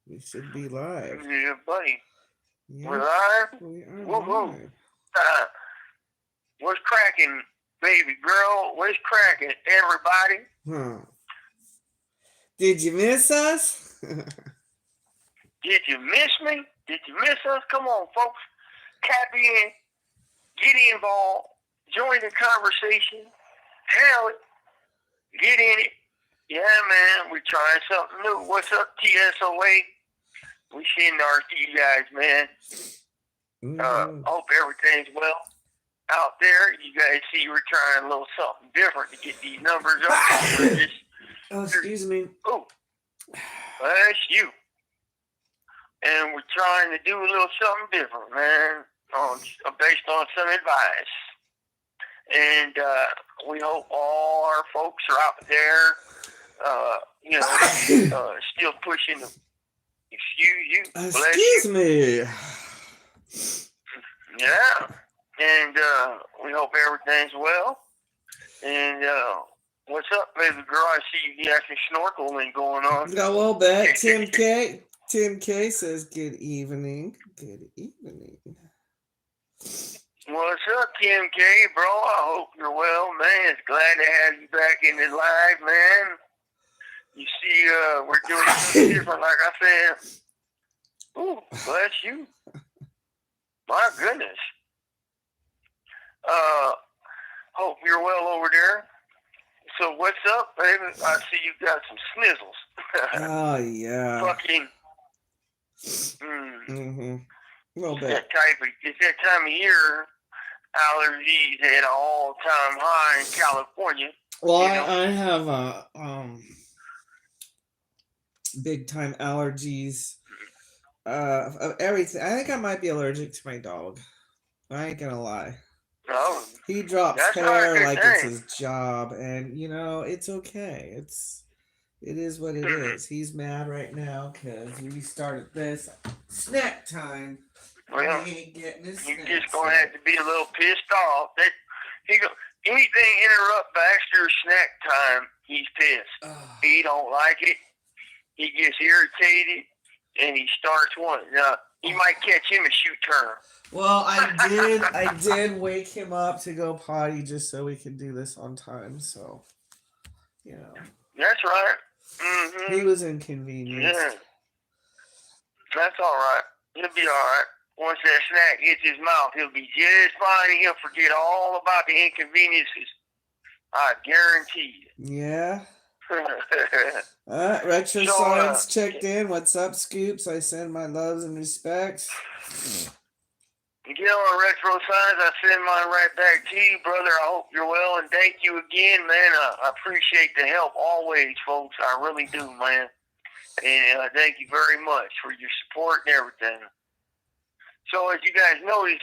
We should be live. Yeah, buddy. We're Yep, live. we are Woohoo. live. What's cracking, baby girl? What's cracking, everybody? Huh. Did you miss us? Did you miss me? Did you miss us? Come on, folks. Tap in. Get involved. Join the conversation. Hell it. Get in it. Yeah, man. We're trying something new. What's up, TSoA? We send ours to you guys, man. Hope everything's well out there. You guys see we're trying a little something different to get these numbers up. Oh, excuse me. Oh, that's you. And we're trying to do a little something different, man, based on some advice. And we hope all our folks are out there, still pushing the. Excuse you. Excuse me. Yeah. And we hope everything's well. And what's up, baby girl? I see you got some snorkeling going on. Got a little bit. Tim K. Tim K says, good evening. Good evening. What's up, Kim K, bro? I hope you're well, man. It's glad to have you back in the live, man. You see, we're doing something different, like I said. Ooh, bless you. My goodness. Hope you're well over there. So what's up, baby? I see you got some snizzles. Oh, yeah. Fucking. Mm-hmm. A little bit. It's that time of year. Allergies at an all-time high in California. Well, I have big time allergies of everything. I think I might be allergic to my dog. I ain't gonna lie. Oh, he drops hair like it's his job, and it's okay. It is what it is. He's mad right now because we started this snack time. Well, he ain't getting his you're just gonna have to be a little pissed off. Anything interrupt Baxter's snack time, he's pissed. He don't like it. He gets irritated, and he starts wanting. He might catch him a shoot turn. Well, I did wake him up to go potty just so we could do this on time. So, That's right. Mm-hmm. He was inconvenienced. Yeah. That's all right. He'll be all right. Once that snack hits his mouth, he'll be just fine. He'll forget all about the inconveniences. I guarantee you. Yeah. Retro Science checked in. What's up, Scoops? I send my loves and respects. Retro Science, I send mine right back to you, brother. I hope you're well, and thank you again, man. I appreciate the help always, folks. I really do, man. And thank you very much for your support and everything. So as you guys notice,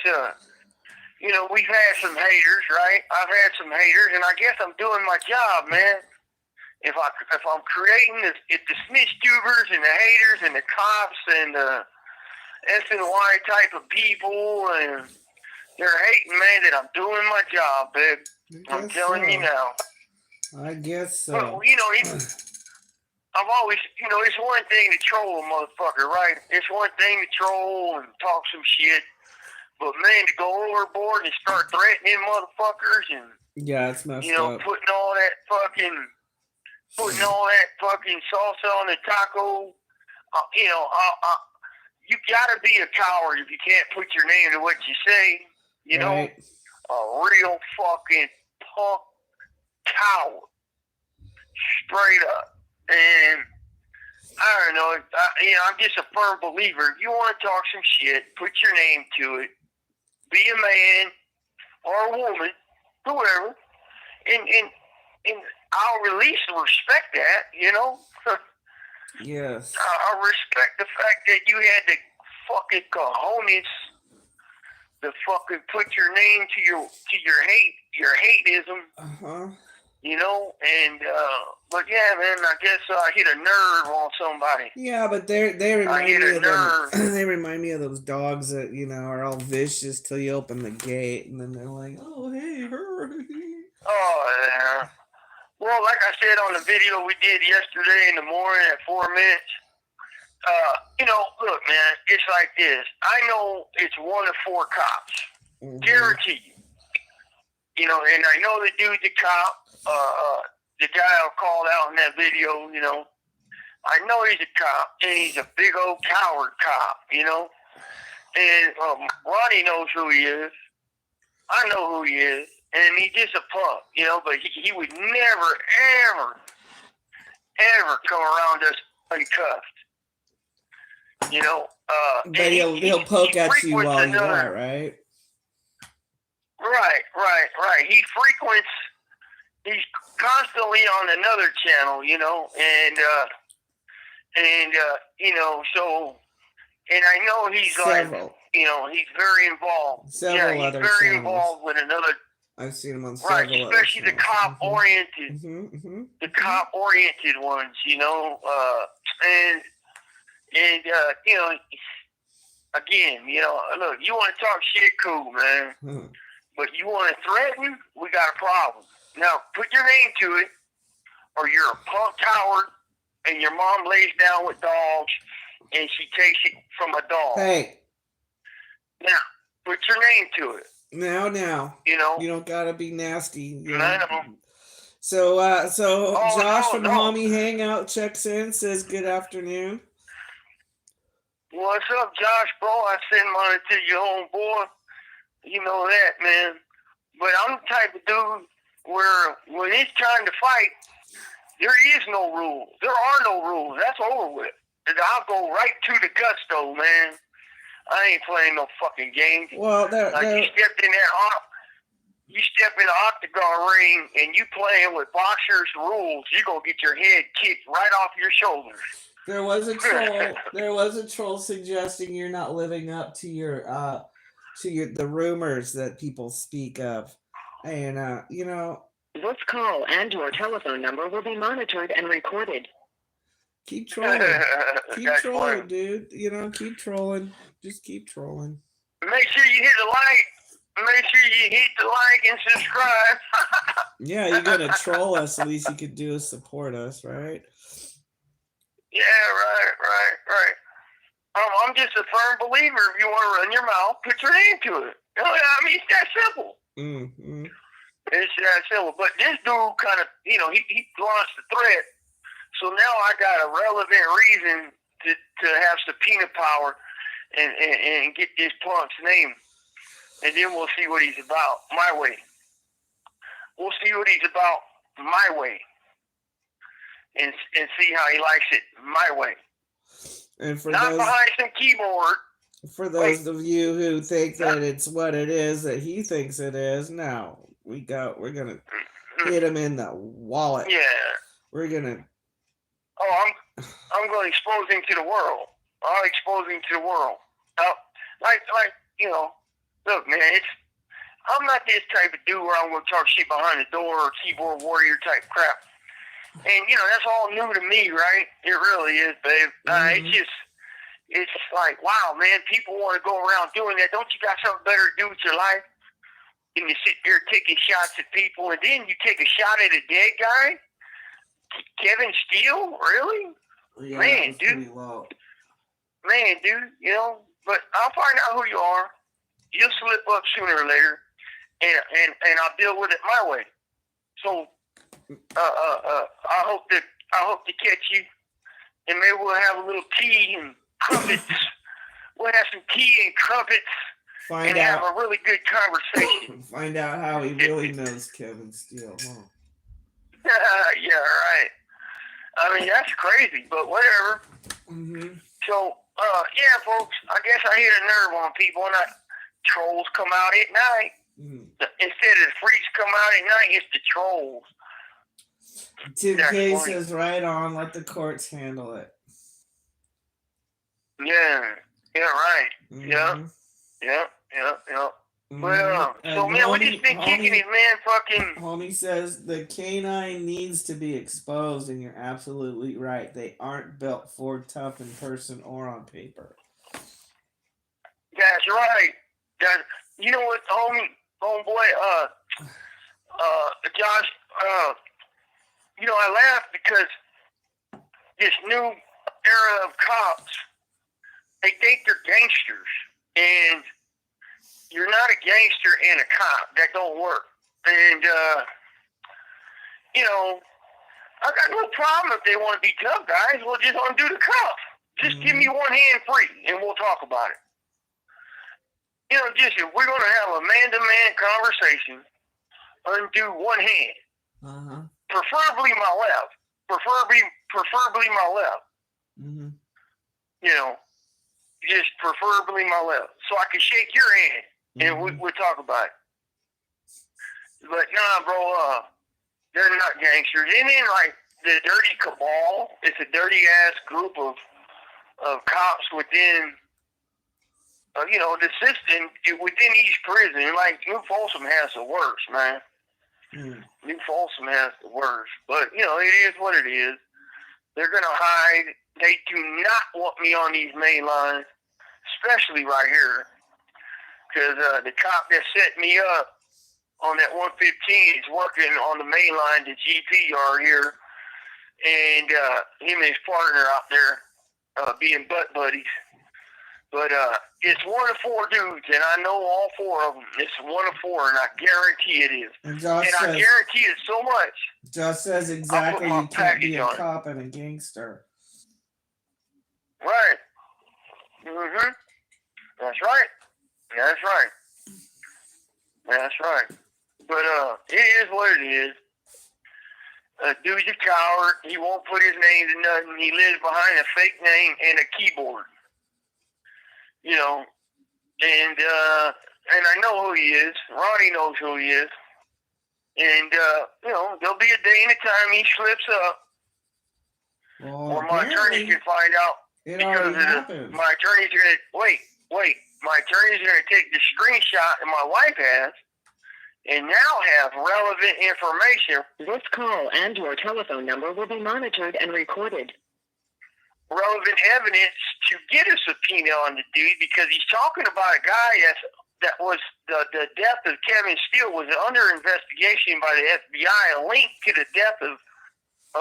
we've had some haters, right? I've had some haters, and I guess I'm doing my job, man. If I'm creating the snitch tubers and the haters and the cops and the S&Y type of people, and they're hating, man, that I'm doing my job, babe. I'm telling you now. I guess so. But, I've always, it's one thing to troll a motherfucker, right? It's one thing to troll and talk some shit. But, man, to go overboard and start threatening motherfuckers and, yeah, it's messed up. putting all that fucking salsa on the taco, you gotta be a coward if you can't put your name to what you say. Right. A real fucking punk coward. Straight up. And I don't know. I'm just a firm believer. If you want to talk some shit, put your name to it. Be a man or a woman, whoever, and I'll release and respect that. Yes. I respect the fact that you had the fucking cojones to fucking put your name to your hateism. But yeah, man, I guess I hit a nerve on somebody. Yeah, but they remind me of them. They remind me of those dogs that are all vicious till you open the gate, and then they're like, "Oh, hey, hurry!" Oh yeah. Well, like I said on the video we did yesterday in the morning at 4 minutes, look, man, it's like this. I know it's 1 of 4 cops. Guarantee you. And I know the dude's a cop. The guy I called out in that video, I know he's a cop, and he's a big old coward cop, And Ronnie knows who he is. I know who he is. And he's just a punk, but he would never, ever come around us uncuffed. But he'll poke at you while you are, right? Right. He's constantly on another channel, and I know he's Several. He's very involved. Several other he's very channels. involved with another. I've seen him on several other especially the cop-oriented, the cop-oriented ones, again, look, you want to talk shit, cool, man. But you want to threaten, we got a problem. Now, put your name to it, or you're a punk coward, and your mom lays down with dogs, and she takes it from a dog. Hey. Now, put your name to it. Now. You don't gotta be nasty. I know. So Josh from Homie Hangout checks in, says good afternoon. What's up, Josh, bro? I send money to your homeboy. You know that, man. But I'm the type of dude where when it's time to fight, there is no rules. There are no rules. That's over with. And I'll go right to the gusto, man. I ain't playing no fucking games. Well, you step in the octagon ring and you playing with boxers' rules, you're gonna get your head kicked right off your shoulders. There was a troll. There was a troll suggesting you're not living up to the rumors that people speak of, and This call and/or telephone number will be monitored and recorded. Keep trolling. Keep trolling, dude. Keep trolling. Just keep trolling. Make sure you hit the like. Make sure you hit the like and subscribe. Yeah, you're gonna troll us. At least you could do is support us, right? Yeah, right. I'm just a firm believer. If you want to run your mouth, put your name to it. I mean, it's that simple. Mm-hmm. It's that simple. But this dude kind of, he launched the threat. So now I got a relevant reason to have subpoena power and get this punk's name. And then we'll see what he's about my way. We'll see what he's about my way. And see how he likes it my way. And for not behind some keyboard. For those of you who think that it's what it is that he thinks it is, no. We're gonna hit him in the wallet. Yeah. We're gonna. Oh, I'm going to expose him to the world. I'll expose him to the world. Look, man, I'm not this type of dude where I'm going to talk shit behind the door or keyboard warrior type crap. And, that's all new to me, right? It really is, babe. It's like, wow, man, people want to go around doing that. Don't you got something better to do with your life than to sit there taking shots at people, and then you take a shot at a dead guy? Kevin Steele? Really? Yeah, man, dude. Man, dude, but I'll find out who you are. You'll slip up sooner or later, and I'll deal with it my way. So, I hope to catch you, and maybe we'll have a little tea and crumpets. We'll have some tea and crumpets have a really good conversation. Find out how he really knows Kevin Steele, huh? Yeah, right. I mean, that's crazy, but whatever. Mm-hmm. So, yeah, folks, I guess I hit a nerve on people, and trolls come out at night. Mm. Instead of the freaks come out at night, it's the trolls. Tim K says right on, let the courts handle it. Yeah, right. Mm-hmm. Yeah. Mm-hmm. Well, so man, what you been kicking it, man? Fucking. Homie says the canine needs to be exposed, and you're absolutely right. They aren't built for tough in person or on paper. That's right. You know what, homeboy, Josh, I laugh because this new era of cops, they think they're gangsters, and you're not a gangster and a cop. That don't work. And you know, I got no problem if they want to be tough guys. We'll just undo the cuff. Just give me one hand free, and we'll talk about it. You know, just if we're going to have a man-to-man conversation, undo one hand. Preferably my left. Preferably my left. You know, just preferably my left. So I can shake your hand, and we'll talk about it. But nah, bro, they're not gangsters. And then, like, the dirty cabal, it's a dirty-ass group of cops within, you know, the system, within each prison. Like, New Folsom has the worst, man. New Folsom has the worst. But, you know, it is what it is. They're going to hide. They do not want me on these main lines, especially right here. Because the cop that set me up on that 115 is working on the main line, the GP here. And him and his partner out there being butt buddies. But it's 1 of 4 dudes, and I know all 4 of them. It's 1 of 4, and I guarantee it is. And I guarantee it so much. Josh says exactly you can't be a cop and a gangster. Right. That's right. That's right. That's right. But it is what it is. Dude's a coward. He won't put his name to nothing. He lives behind a fake name and a keyboard. You know, and I know who he is. Ronnie knows who he is. And, you know, there'll be a day and a time he slips up. Well, or my attorney can find out. It already happened. My attorney's going to, wait. My attorney's going to take the screenshot that my wife has and now have relevant information. This call and your telephone number will be monitored and recorded. Relevant evidence to get a subpoena on the dude, because he's talking about a guy that was the death of Kevin Steele was under investigation by the FBI, linked to the death of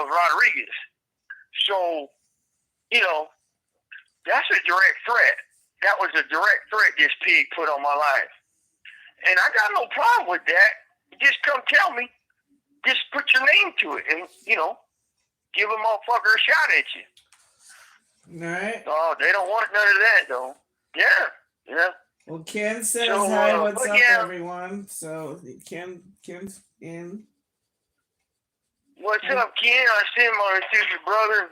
Rodriguez. So, you know, that's a direct threat. That was a direct threat this pig put on my life. And I got no problem with that. Just come tell me. Just put your name to it and, you know, give a motherfucker a shot at you. Right. Oh, they don't want none of that, though. Yeah. Well, Ken says hi, what's up, everyone? So, Ken's in. What's up, Ken? I send my to your brother.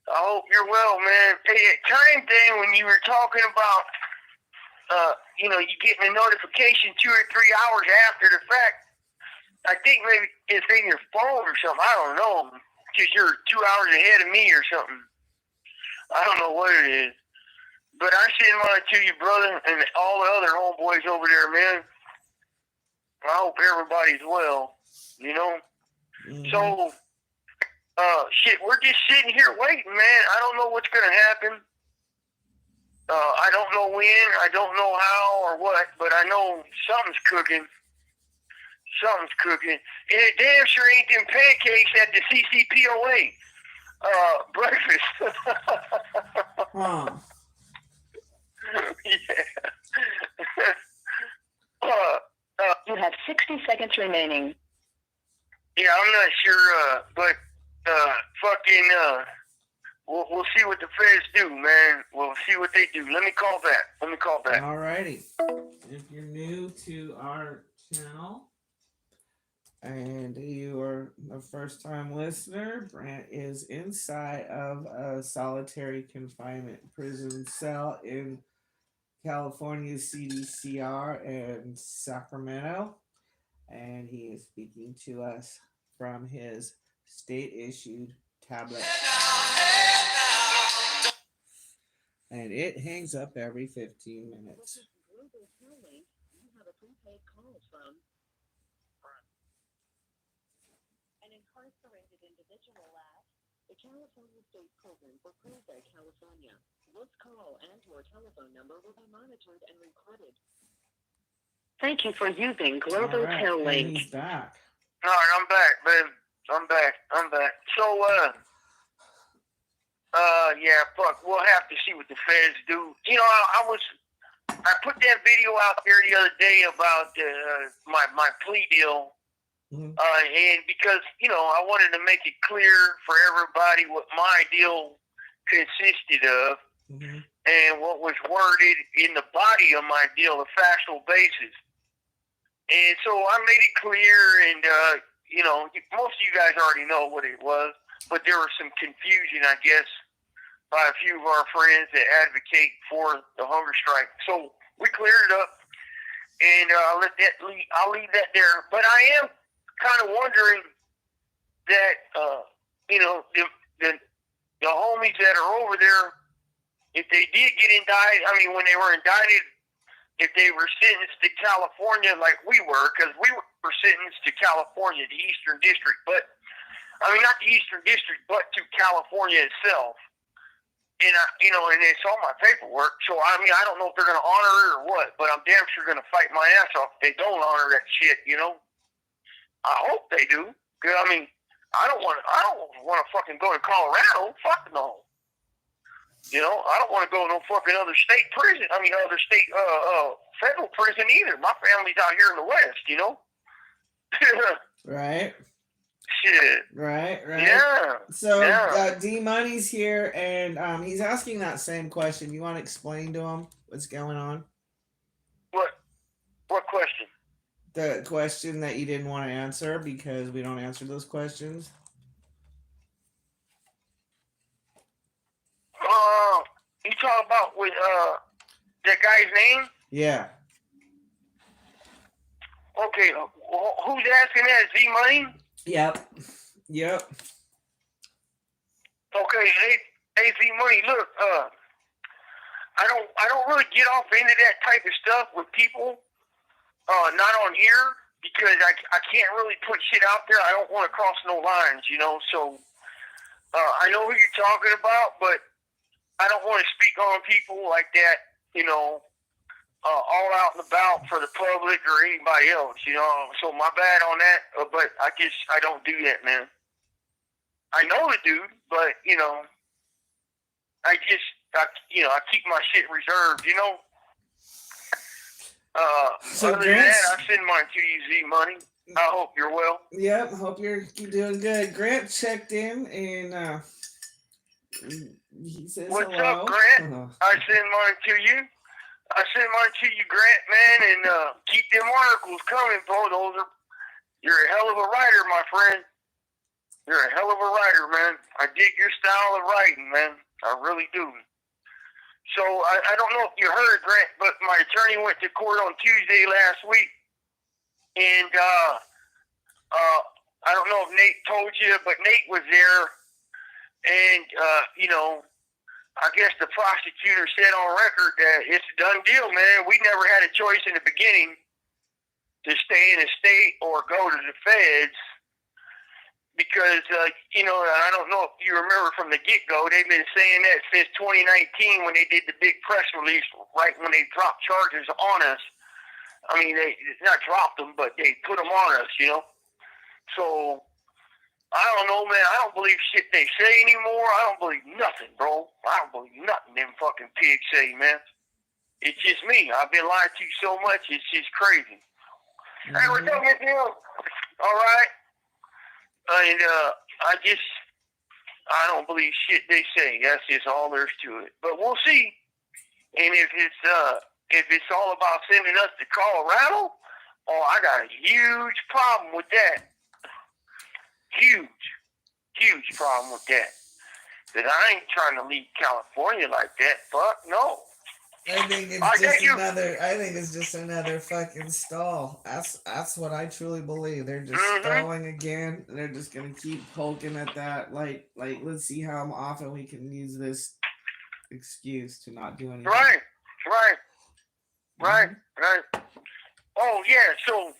I hope you're well, man. Hey, that time thing when you were talking about, you know, you getting a notification 2 or 3 hours after the fact, I think maybe it's in your phone or something. I don't know. Because you're 2 hours ahead of me or something. I don't know what it is. But I send mine to you, brother, and all the other homeboys over there, man. I hope everybody's well, you know? So, shit, we're just sitting here waiting, man. I don't know what's going to happen. I don't know when, I don't know how or what, but I know something's cooking. Something's cooking. And it damn sure ain't them pancakes at the CCPOA breakfast. Yeah. You have 60 seconds remaining. Yeah, I'm not sure, but we'll see what the feds do, man. We'll see what they do. Let me call back. Alrighty. If you're new to our channel and you are a first-time listener, Brant is inside of a solitary confinement prison cell in California's CDCR in Sacramento, and he is speaking to us from his state-issued tablet. And it hangs up every 15 minutes. An incarcerated individual at the California State Prison for Plea, California. This call and your telephone number will be monitored and recorded. Thank you for using Global Tel Link. He's back. All right, I'm back, babe. I'm back. So, Yeah, fuck. We'll have to see what the feds do. You know, I put that video out there the other day about my plea deal, Mm-hmm. and because I wanted to make it clear for everybody what my deal consisted of, Mm-hmm. and what was worded in the body of my deal, the factual basis. And so I made it clear, and most of you guys already know what it was, but there was some confusion, I guess, by a few of our friends that advocate for the hunger strike. So we cleared it up, and I'll leave that there. But I am kind of wondering that the homies that are over there, if they did get indicted, I mean, when they were indicted, if they were sentenced to California like we were, because we were sentenced to California, the Eastern District, but I mean, not the Eastern District, but to California itself. And and it's all my paperwork. So I mean, I don't know if they're going to honor it or what, but I'm damn sure going to fight my ass off if they don't honor that shit. I hope they do. Cause I mean, I don't want to fucking go to Colorado. Fuck no. I don't want to go to no fucking other state prison. I mean, other state federal prison either. My family's out here in the West. Right. Shit. Right. Yeah. So Yeah. D Money's here, and he's asking that same question. You want to explain to him what's going on? What question? The question that you didn't want to answer because we don't answer those questions. You talk about with that guy's name? Yeah. Okay. Who's asking that? Z Money? Yep. Okay. Hey, Z Money. Look, I don't really get off into that type of stuff with people. Not on here because I can't really put shit out there. I don't want to cross no lines, So I know who you're talking about, but I don't want to speak on people like that, all out and about for the public or anybody else, So my bad on that, but I don't do that, man. I know the dude, but I keep my shit reserved, So other than that, I send mine to you, Z Money. I hope you're well. Yep. Hope you're doing good. Grant checked in and he says What's hello. up, Grant? I send mine to you. Grant, man, and keep them articles coming, bro. You're a hell of a writer, my friend. You're a hell of a writer, man. I dig your style of writing, man. I really do. So I don't know if you heard, Grant, but my attorney went to court on Tuesday last week, and I don't know if Nate told you, but Nate was there, and I guess the prosecutor said on record that it's a done deal, man. We never had a choice in the beginning to stay in the state or go to the feds. Because, I don't know if you remember from the get-go, they've been saying that since 2019 when they did the big press release, right when they dropped charges on us. I mean, they not dropped them, but they put them on us, So, I don't know, man. I don't believe shit they say anymore. I don't believe nothing, bro. I don't believe nothing them fucking pigs say, man. It's just me. I've been lied to so much, it's just crazy. Hey, what's up, Miss Hill? All right. And I don't believe shit they say. That's just all there's to it. But we'll see. And if it's all about sending us to Colorado, I got a huge problem with that. Huge problem with that. That I ain't trying to leave California like that. Fuck no. I think it's just another fucking stall. That's what I truly believe. They're just stalling again. They're just gonna keep poking at that. Like let's see how often we can use this excuse to not do anything. Right. Oh yeah. So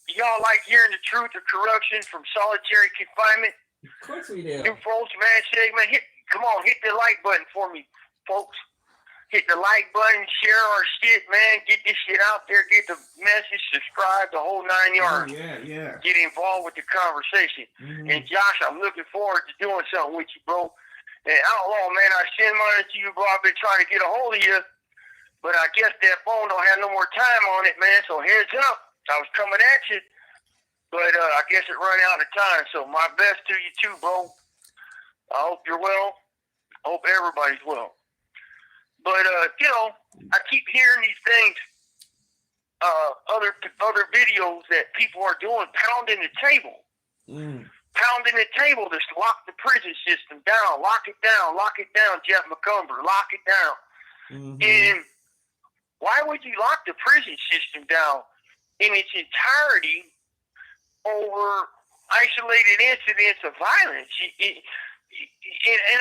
y'all like hearing the truth or corruption from solitary confinement? Of course we do. New folks, man, segment. Come on, hit the like button for me, folks. Hit the like button, share our shit, man. Get this shit out there. Get the message, subscribe, the whole 9 yards. Oh, yeah. Get involved with the conversation. And Josh, I'm looking forward to doing something with you, bro. And Outlaw, man, I send mine to you, bro. I've been trying to get a hold of you, but I guess that phone don't have no more time on it, man. So heads up, I was coming at you, but I guess it run out of time. So my best to you too, bro. I hope you're well. I hope everybody's well. But you know, I keep hearing these things, other videos that people are doing, pounding the table. Pounding the table to lock the prison system down. Lock it down, Jeff McCumber. Lock it down. And why would you lock the prison system down in its entirety over isolated incidents of violence? And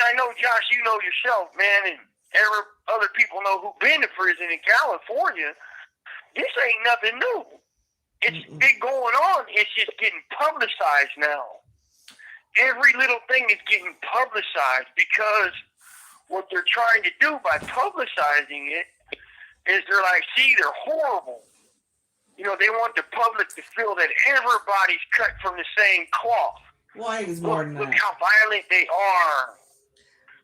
I know, Josh, you know yourself, man, and other people know who've been to prison in California. This ain't nothing new. It's been going on. It's just getting publicized now. Every little thing is getting publicized because what they're trying to do by publicizing it is they're like, see, they're horrible. You know, they want the public to feel that everybody's cut from the same cloth. Why is more than that? Look how violent they are.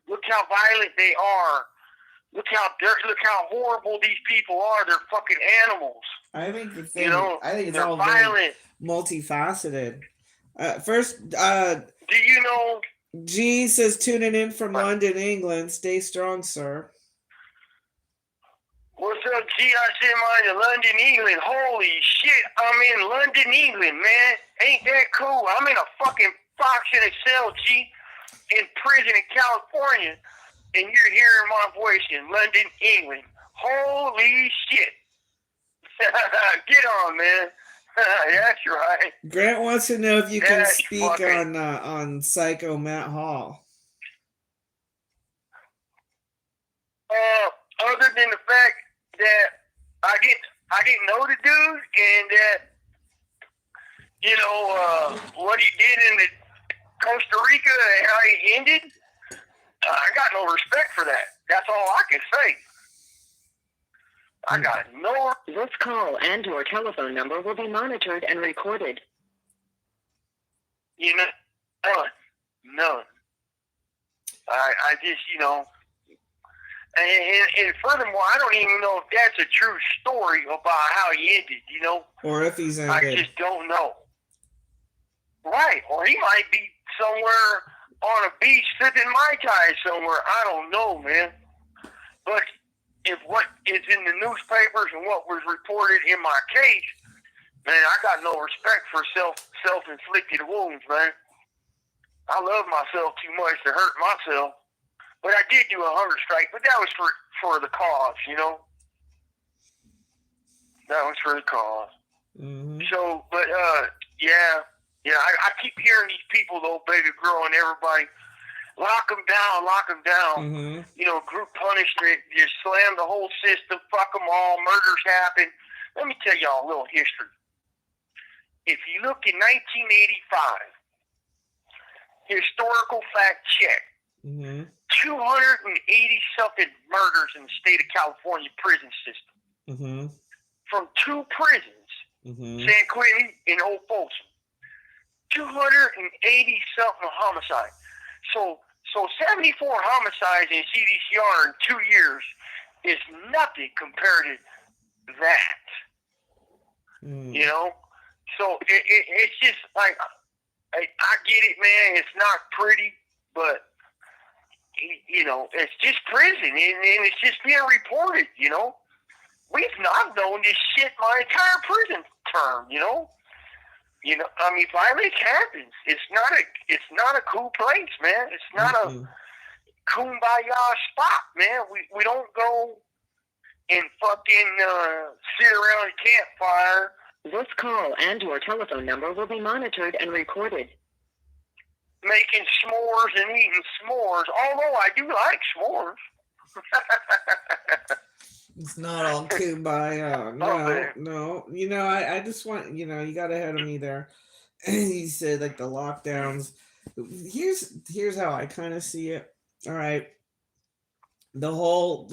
Look how violent they are. Look how horrible these people are. They're fucking animals. I think the thing, I think it's they're all violent. very multifaceted. First, do you know? G says tuning in from London, England. Stay strong, sir. What's up, G? I sent mine to London, England. Holy shit, I'm in London, England, man. Ain't that cool? I'm in a fucking box in a cell, G, in prison in California, and you're hearing my voice in London, England. Holy shit. Get on, man. That's right. Grant wants to know if you can speak on Psycho Matt Hall. Other than the fact that I didn't know the dude, and that, you know, what he did in the Costa Rica and how he ended, I got no respect for that. That's all I can say. I got no. This call and your telephone number will be monitored and recorded. You know, none. I just, you know, and furthermore, I don't even know if that's a true story about how he ended, you know. Or if he's ended. I just don't know. Right, or he might be somewhere on a beach sipping Mai Tai somewhere. I don't know, man. But if what is in the newspapers and what was reported in my case, man, I got no respect for self-inflicted wounds, man. I love myself too much to hurt myself. But I did do a hunger strike, but that was for the cause, you know. That was for the cause. So, but yeah, I keep hearing these people though, baby girl and everybody, lock them down. You know, group punishment, you slam the whole system, fuck them all, murders happen. Let me tell y'all a little history. If you look in 1985, historical fact check, 280-something murders in the state of California prison system. From two prisons, San Quentin and Old Folsom. 280-something homicides. So 74 homicides in CDCR in 2 years is nothing compared to that. You know? So it's just like, I get it, man. It's not pretty, but, you know, it's just prison, and it's just being reported, you know? I've known this shit my entire prison term, you know? You know, I mean, violence happens. It's not a cool place, man. It's not a kumbaya spot, man. We don't go and fucking sit around a campfire. This call and your telephone number will be monitored and recorded. Making s'mores and eating s'mores, although I do like s'mores. It's not all kumbaya. No. You know, I just want, you know, you got ahead of me there. He said like the lockdowns. Here's how I kind of see it. All right. The whole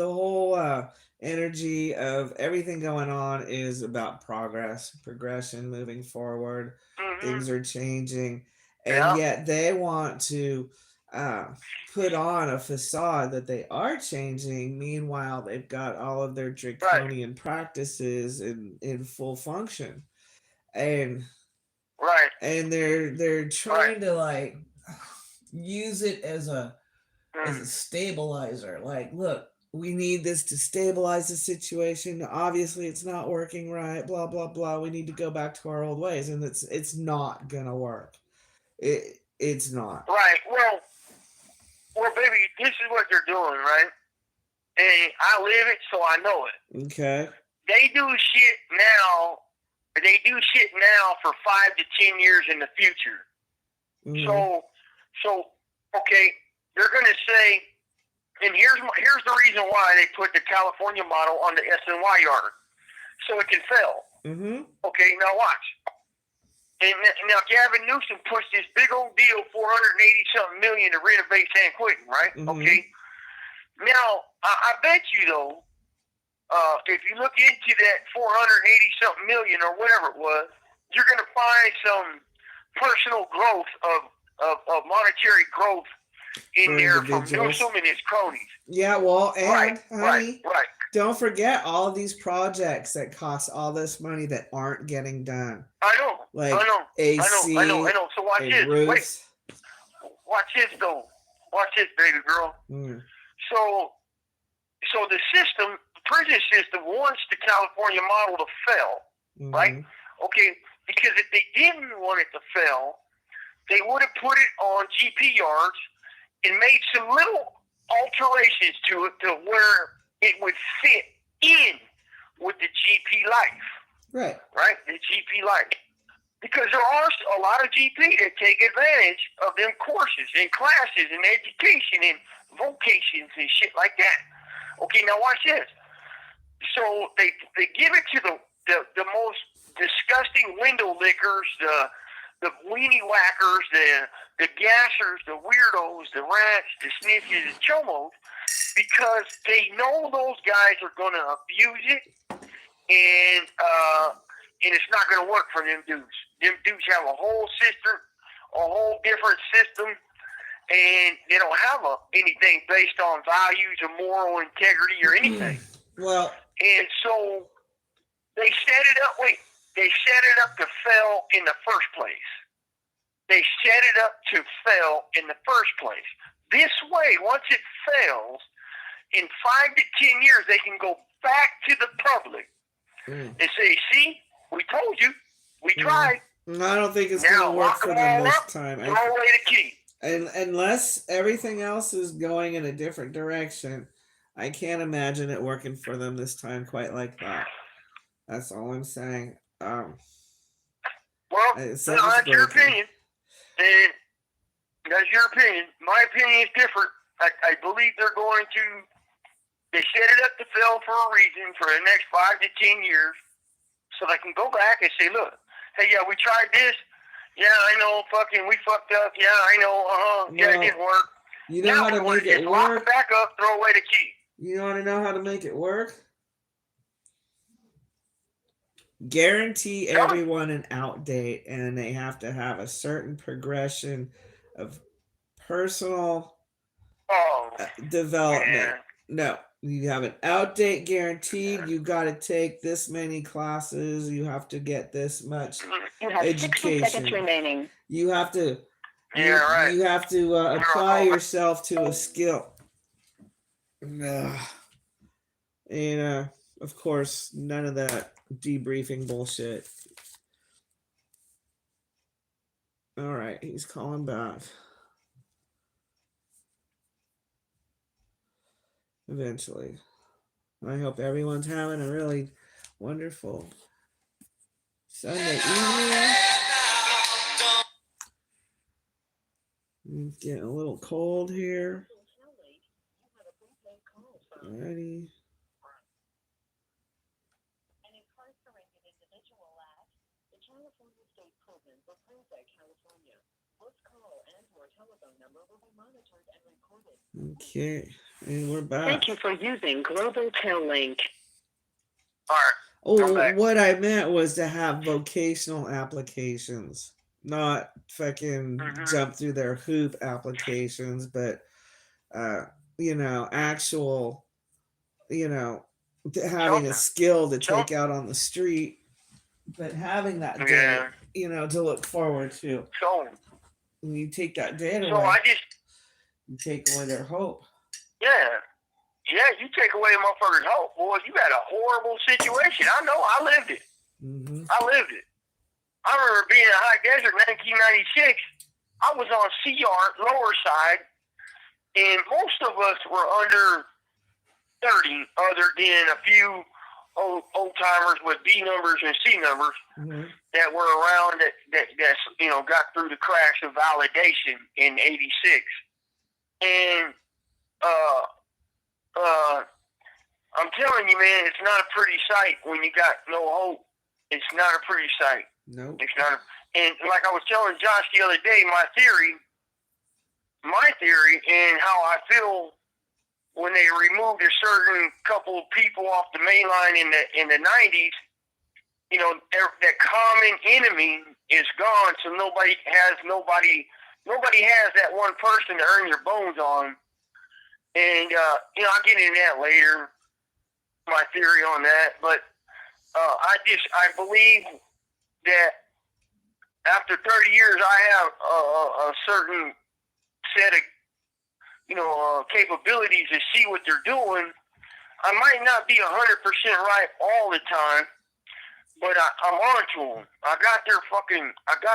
energy of everything going on is about progression, moving forward. Things are changing. And yet they want to put on a facade that they are changing. Meanwhile, they've got all of their Right. draconian practices in full function, and Right. they're Right. trying to like use it as a Mm. stabilizer. Like, look, we need this to stabilize the situation. Obviously, it's not working right. Blah blah blah. We need to go back to our old ways, and it's not gonna work. It's not. Right. Well, baby, this is what they're doing, right? And I live it, so I know it. Okay. They do shit now. They do shit now for 5 to 10 years in the future. Mhm. So, okay, they're gonna say, and here's the reason why they put the California model on the SNY yard, so it can fail. Mm-hmm. Okay, now watch. And now Gavin Newsom pushed this big old deal, $480-something million to renovate San Quentin, right? Mhm. Okay. Now I bet you though, if you look into that 480-something million or whatever it was, you're going to find some personal growth of monetary growth in For there from individuals. Newsom and his cronies. Yeah, well, and honey, Right. don't forget all these projects that cost all this money that aren't getting done. I know. Like I know. AC, I know. So watch this. roofs. Wait. Watch this though. Watch this, baby girl. Mm. So the system, the prison system, wants the California model to fail, Mhm. right? Okay, because if they didn't want it to fail, they would have put it on GP yards and made some little alterations to it to where it would fit in with the GP life, Right. the GP life. Because there are a lot of GP that take advantage of them courses and classes and education and vocations and shit like that. Okay, now watch this. So they give it to the most disgusting window lickers, the weenie whackers, the gassers, the weirdos, the rats, the snitches, and chomos, because they know those guys are going to abuse it, and it's not going to work for them dudes. Them dudes have a whole different system, and they don't have anything based on values or moral integrity or anything. Well, and so they set it up. They set it up to fail in the first place. They set it up to fail in the first place. This way, once it fails, in 5 to 10 years, they can go back to the public and say, "See, we told you, we tried." I don't think it's going to work for them this time. Throw away the key. And unless everything else is going in a different direction, I can't imagine it working for them this time quite like that. That's all I'm saying. Well, that's your opinion. And that's your opinion. My opinion is different. I believe they're going to, they set it up to fail for a reason for the next 5 to 10 years, so they can go back and say, look, hey, yeah, we tried this. Yeah, I know, we fucked up. Yeah, I know, yeah, it didn't work. You know how to make it work? Lock it back up, throw away the key. You want to know how to make it work? Guarantee everyone an out date, and they have to have a certain progression of personal development. Yeah. No, you have an out date guaranteed. You got to take this many classes. You have to get this much You have education. 60 seconds remaining. You have to. Yeah, right. You have to apply yourself to a skill. And of course, none of that debriefing bullshit. All right, he's calling back. Eventually. I hope everyone's having a really wonderful Sunday evening. It's getting a little cold here. Alrighty. An incarcerated individual at the California State Prison for Plea, California. This call and/or telephone number will be monitored and recorded. Okay, and we're back. Thank you for using Global Tel Link. All right. Oh, what I meant was to have vocational applications, not fucking jump through their hoop applications, but actual, having a skill to take out on the street, but having that day, to look forward to. So when you take that day away, you take away their hope. Yeah, you take away motherfuckers' hope, boy. You got a horrible situation. I know. I lived it. Mm-hmm. I lived it. I remember being in High Desert, 1996. I was on CR, lower side, and most of us were under 30, other than a few old timers with B numbers and C numbers that were around that got through the crash of validation in '86. And I'm telling you, man, it's not a pretty sight when you got no hope. It's not a pretty sight. No, it's not. And like I was telling Josh the other day, my theory, and how I feel when they removed a certain couple of people off the main line in the 90s, that common enemy is gone, so nobody has that one person to earn your bones on. And I'll get into that later, my theory on that. But I believe that after 30 years, I have a certain set of capabilities to see what they're doing. I might not be 100% right all the time, but I'm on to them. I got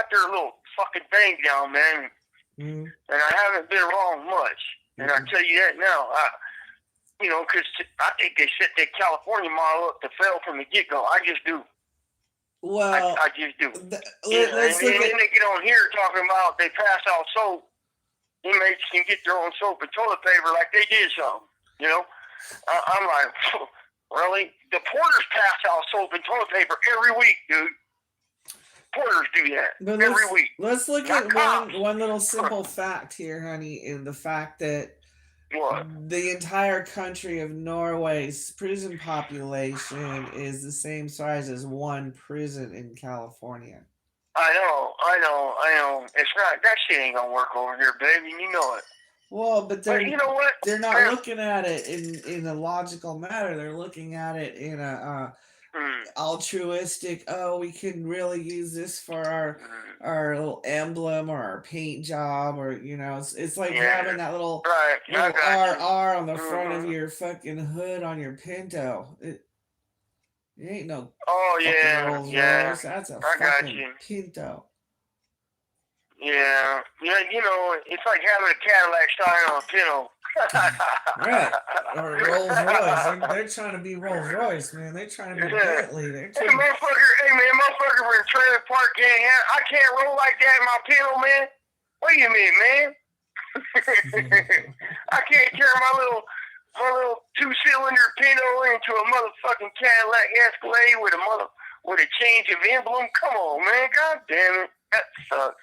their little fucking thing down, man. And I haven't been wrong much. And I tell you that now, because I think they set that California model up to fail from the get-go. I just do. Well, I just do. And then they get on here talking about they pass out soap. Inmates can get their own soap and toilet paper like they did something. I'm like, really? The porters pass out soap and toilet paper every week, dude. Porters do that every week. Let's look at one little simple fact here, honey, in the fact that the entire country of Norway's prison population is the same size as one prison in California. I know. It's not, that shit ain't gonna work over here, baby. You know it. Well, but you know what? They're not looking at it in a logical manner. They're looking at it in a altruistic. Oh, we can really use this for our little emblem or our paint job, or it's like having that little RR on the front of your fucking hood on your Pinto. It ain't no Rolls Royce. That's a fucking Pinto. Yeah, it's like having a Cadillac sign on a Pinto. Right, or Rolls Royce. They're trying to be Rolls Royce, man. They're trying to be Bentley. Motherfucker in trailer park I can't roll like that in my Pinto, man. What do you mean, man? I can't turn my little 2-cylinder Pinto into a motherfucking Cadillac Escalade with a change of emblem. Come on, man. God damn it, that sucks.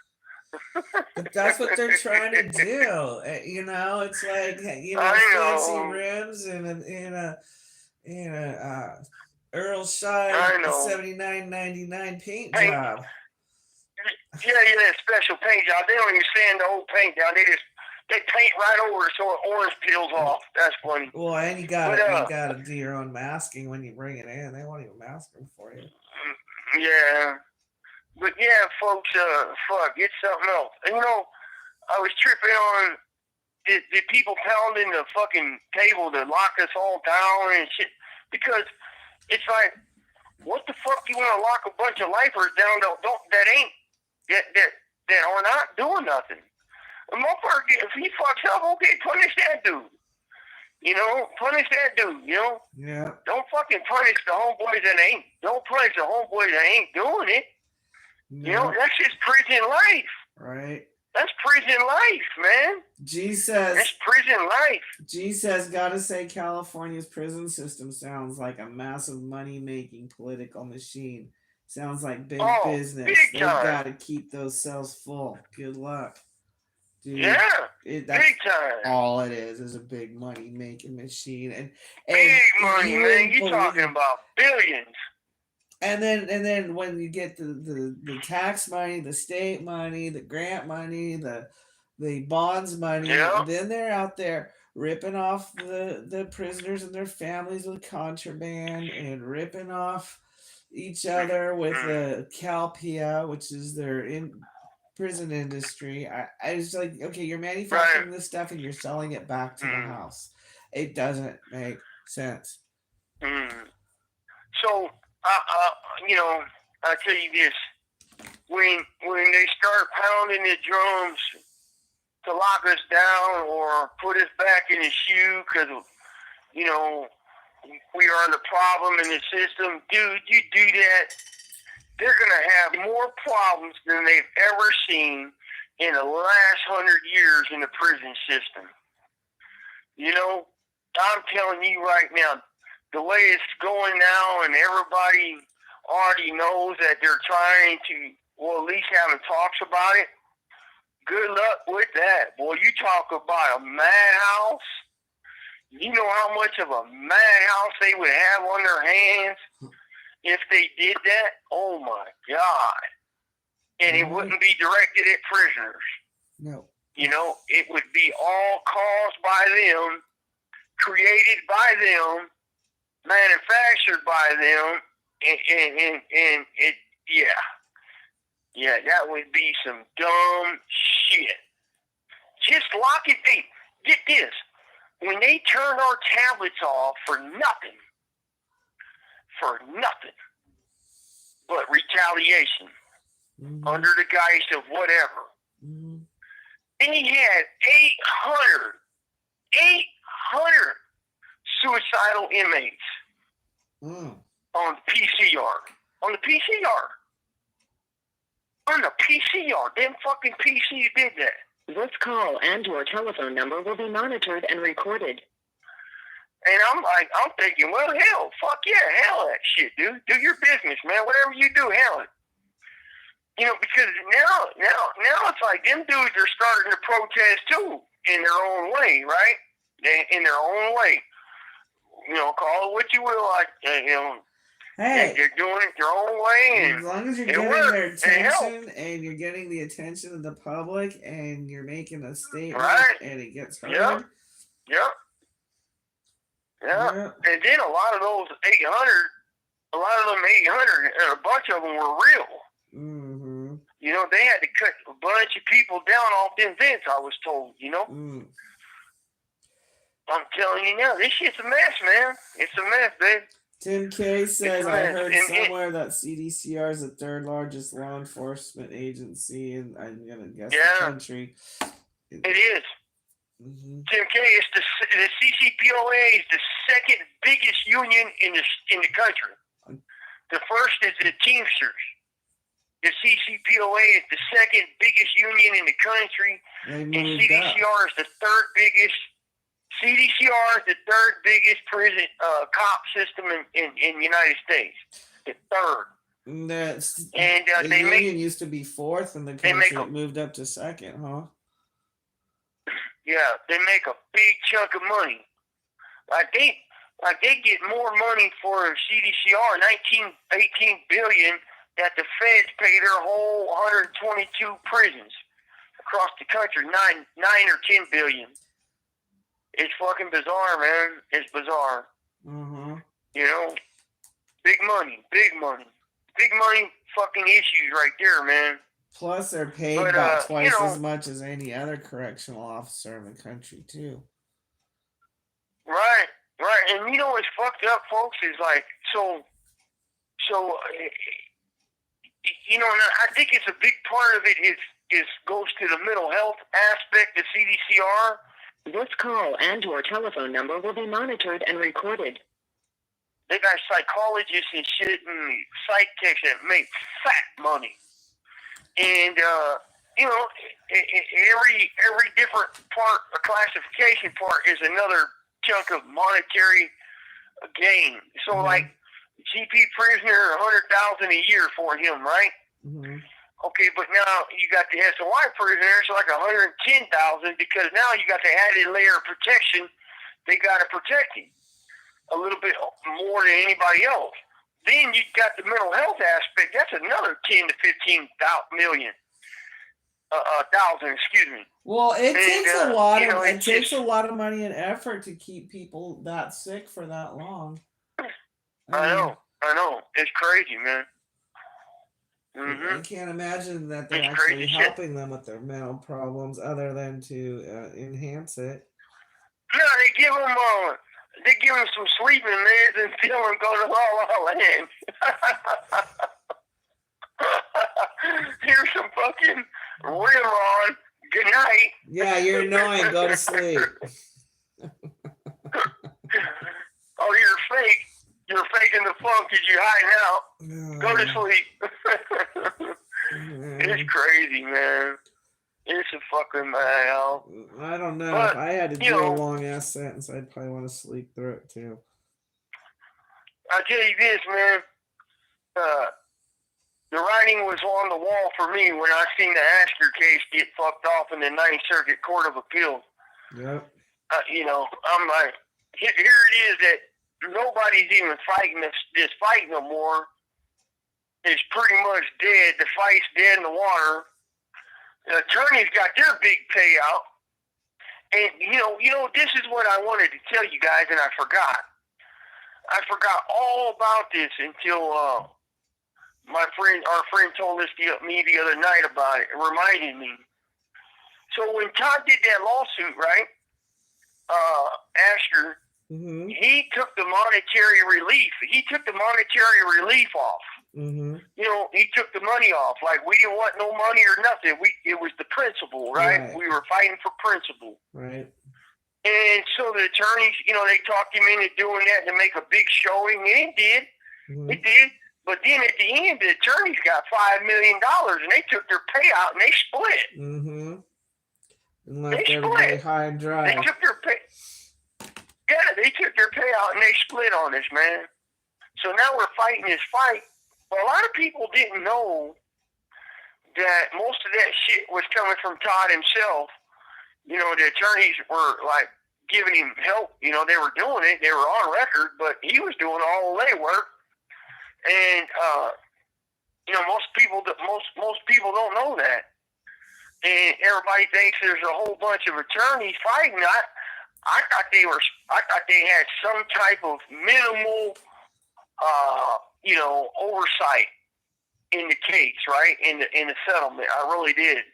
But that's what they're trying to do. It's like fancy rims in a Earl Shine $79.99 paint job. Yeah, special paint job. They don't even sand the whole paint down. They paint right over it so it orange peels off. That's funny. Well, and you gotta do your own masking when you bring it in. They won't even mask them for you. Yeah. But yeah, folks, it's something else. And I was tripping on the people pounding the fucking table to lock us all down and shit. Because it's like, what the fuck do you want to lock a bunch of lifers down that are not doing nothing? A motherfucker, if he fucks up, okay, punish that dude. Punish that dude, Yeah. Don't fucking punish the homeboys don't punish the homeboys that ain't doing it. No. That's just prison life. Right. That's prison life, man. That's prison life. G says, gotta say, California's prison system sounds like a massive money-making political machine. Sounds like big business. They've got to keep those cells full. Good luck. Dude, yeah, big time. All it is a big money-making machine. And big money, man. You're talking about billions. And then when you get the tax money, the state money, the grant money, the bonds money, Yeah. then they're out there ripping off the prisoners and their families with contraband and ripping off each other with Mm. the CalPia, which is their prison industry. I was like, okay, you're Right. manufacturing this stuff and you're selling it back to the Mm. house. It doesn't make sense. Mm. So, you know, I tell you this: when they start pounding the drums to lock us down or put us back in the shoe because you know we are the problem in the system, dude, you do that, they're gonna have more problems than they've ever seen in the last 100 years in the prison system. You know, I'm telling you right now, the way it's going now, and everybody already knows that they're trying to, well, at least having talks about it. Good luck with that. Boy, you talk about a madhouse. You know how much of a madhouse they would have on their hands if they did that? Oh, my God. And it wouldn't be directed at prisoners. No. You know, it would be all caused by them, created by them, manufactured by them, and it, yeah, that would be some dumb shit. Just lock it. Hey, get this. When they turn our tablets off for nothing, but retaliation, under the guise of whatever, they had 800 suicidal inmates on PCR. On the PCR. Them fucking PCs did that. This call and your telephone number will be monitored and recorded. And I'm thinking, well, hell, fuck yeah, hell that shit, dude. Do your business, man. Whatever you do, hell it. You know, because now it's like them dudes are starting to protest too in their own way, right? In their own way. You know, call it what you will. Hey, they're doing it their own way, and as long as you're it getting works. their attention and you're getting the attention of the public and you're making a statement and it gets heard. Yeah. And then a lot of those 800, a bunch of them were real. Mm-hmm. You know, they had to cut a bunch of people down off them vents, I was told, you know. I'm telling you now, this shit's a mess, man. It's a mess, babe. Tim K says, I heard somewhere that CDCR is the third largest law enforcement agency in, I'm going to guess, the country. It is. Mm-hmm. Tim K, is the CCPOA is the second biggest union in the country. The first is the Teamsters. The CCPOA is the second biggest union in the country, and CDCR is the third biggest. CDCR is the third biggest prison cop system in the United States. The third. The union used to be fourth in the country. It moved up to second, huh? Yeah, they make a big chunk of money. Like they get more money for CDCR, 18 billion, that the feds pay their whole 122 prisons across the country, 9 or 10 billion. It's fucking bizarre, man. It's bizarre. Mm-hmm. You know, big money fucking issues right there, man. Plus, they're paid about twice as much as any other correctional officer in the country, too. Right. And you know what's fucked up, folks, is like, so, you know, and I think it's a big part of it is goes to the mental health aspect of CDCR. This call and your telephone number will be monitored and recorded. They got psychologists and shit and psych techs that make fat money. And, you know, every different part, a classification part, is another chunk of monetary gain. So, like, GP prisoner, $100,000 a year for him, right? Mm-hmm. Okay, but now you got the SOI prisoners, so like $110,000, because now you got the added layer of protection. They got to protect him a little bit more than anybody else. then you got the mental health aspect. That's another 10 to 15 million. Thousand, excuse me. Well, it takes a lot of it takes a lot of money and effort to keep people that sick for that long. I know. It's crazy, man. I can't imagine that they're It's actually crazy helping them with their mental problems, other than to enhance it. No, they give them some sleeping meds and tell them go to La La Land. Here's some fucking rim on. Good night. Yeah, you're annoying. Go to sleep. Oh, you're fake. You're faking the funk because you're hiding out. Go to sleep. It's crazy, man. It's a fucking hell. I don't know. But, if I had to do a long ass sentence, I'd probably want to sleep through it too. I'll tell you this, man. The writing was on the wall for me when I seen the Asker case get fucked off in the Ninth Circuit Court of Appeals. Yep. I'm like, here it is that nobody's even fighting this fight no more. It's pretty much dead. The fight's dead in the water. The attorneys got their big payout. And, this is what I wanted to tell you guys, and I forgot. I forgot all about this until our friend told me the other night about it, reminded me. So when Todd did that lawsuit, right, Asher, he took the monetary relief. He took the monetary relief off. He took the money off. Like, we didn't want no money or nothing. It was the principle, right? We were fighting for principle. Right. And so the attorneys, they talked him into doing that to make a big showing, and it did. It did. But then at the end, the attorneys got $5 million, and they took their payout and they split. And left everybody high and dry. They took their they took their payout and they split on us, man. So now we're fighting this fight. But a lot of people didn't know that most of that shit was coming from Todd himself. The attorneys were like giving him help. They were doing it. They were on record, but he was doing all the legwork. And most people don't know that. And everybody thinks there's a whole bunch of attorneys fighting. I thought they had some type of minimal oversight in the case, right? In the settlement. I really did.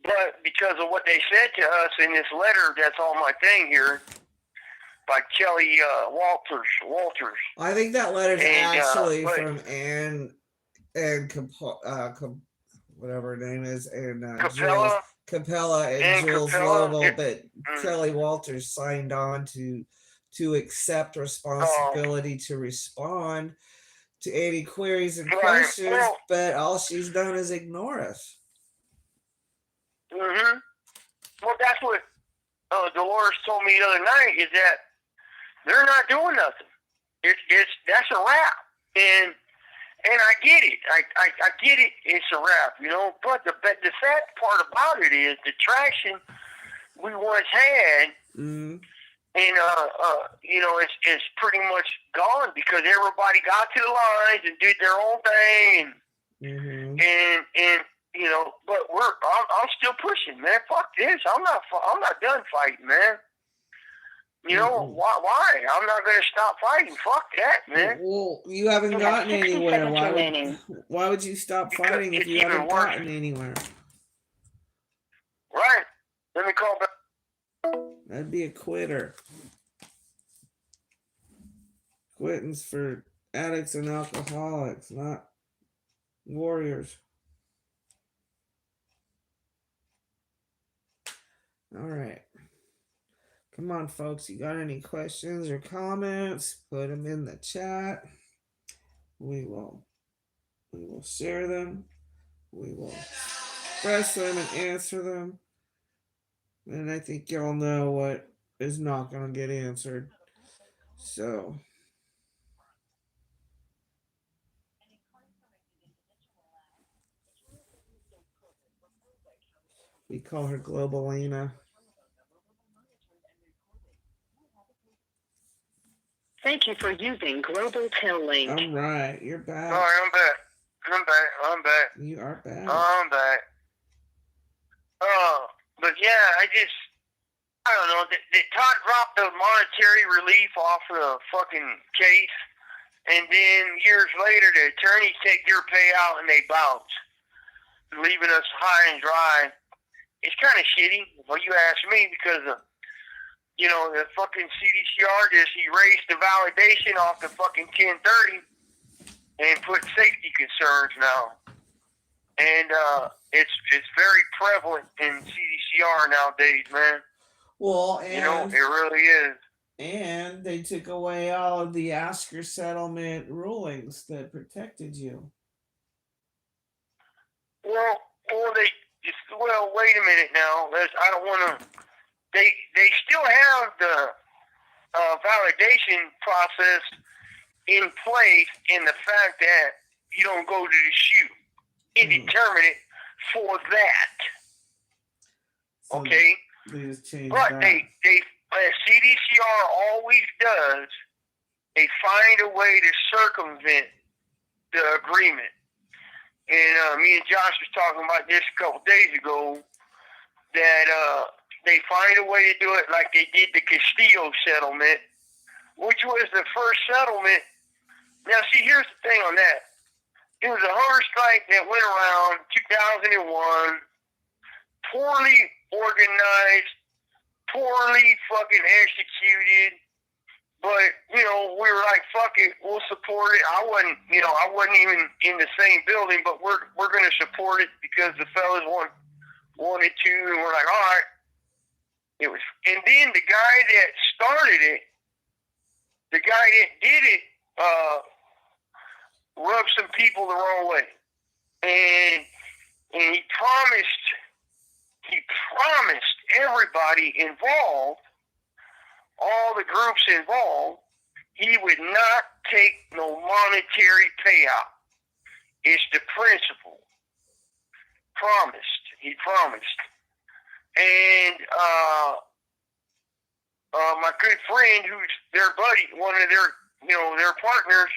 But because of what they said to us in this letter that's on my thing here by Kelly Walters. I think that letter's actually from Ann whatever her name is, and Capella and Jules Lovell, but Kelly Walters signed on to accept responsibility to respond to any queries and questions, but all she's done is ignore us. Well, that's what Dolores told me the other night, is that they're not doing nothing. That's a wrap. And I get it. I get it. It's a wrap, But the sad part about it is the traction we once had, and it's pretty much gone because everybody got to the lines and did their own thing, and but I'm still pushing, man. Fuck this. I'm not done fighting, man. Why? I'm not going to stop fighting. Fuck that, man. Well, you haven't gotten anywhere. Why would you stop fighting if you haven't gotten anywhere? Right. Let me call back. That'd be a quitter. Quitting's for addicts and alcoholics, not warriors. All right. Come on, folks. You got any questions or comments? Put them in the chat. We will share them. We will express them and answer them. And I think y'all know what is not going to get answered. So. We call her Globalina. Thank you for using Global Tel Link. All right, you're back. All right, I'm back. I'm back. You are back. I'm back. But yeah, I don't know. Did Todd drop the monetary relief off the fucking case? And then years later, the attorneys take their payout and they bounce, leaving us high and dry. It's kind of shitty, if you ask me, because the fucking CDCR just erased the validation off the fucking 1030 and put safety concerns now. And it's very prevalent in CDCR nowadays, man. Well, and it really is. And they took away all of the Oscar settlement rulings that protected you. Well, wait a minute now. I don't want to. They still have the validation process in place in the fact that you don't go to the shoot indeterminate for that. So okay? They just changed but that. they as CDCR always does, they find a way to circumvent the agreement. And me and Josh was talking about this a couple days ago, that they find a way to do it like they did the Castillo settlement, which was the first settlement. Now, see, here's the thing on that. It was a hunger strike that went around 2001, poorly organized, poorly fucking executed. But, we were like, fuck it, we'll support it. I wasn't even in the same building, but we're going to support it because the fellas wanted to, and we're like, all right. And then the guy that started it, the guy that did it, rubbed some people the wrong way. And he promised everybody involved, all the groups involved, he would not take no monetary payout. It's the principle. He promised. And my good friend, who's their buddy, one of their partners,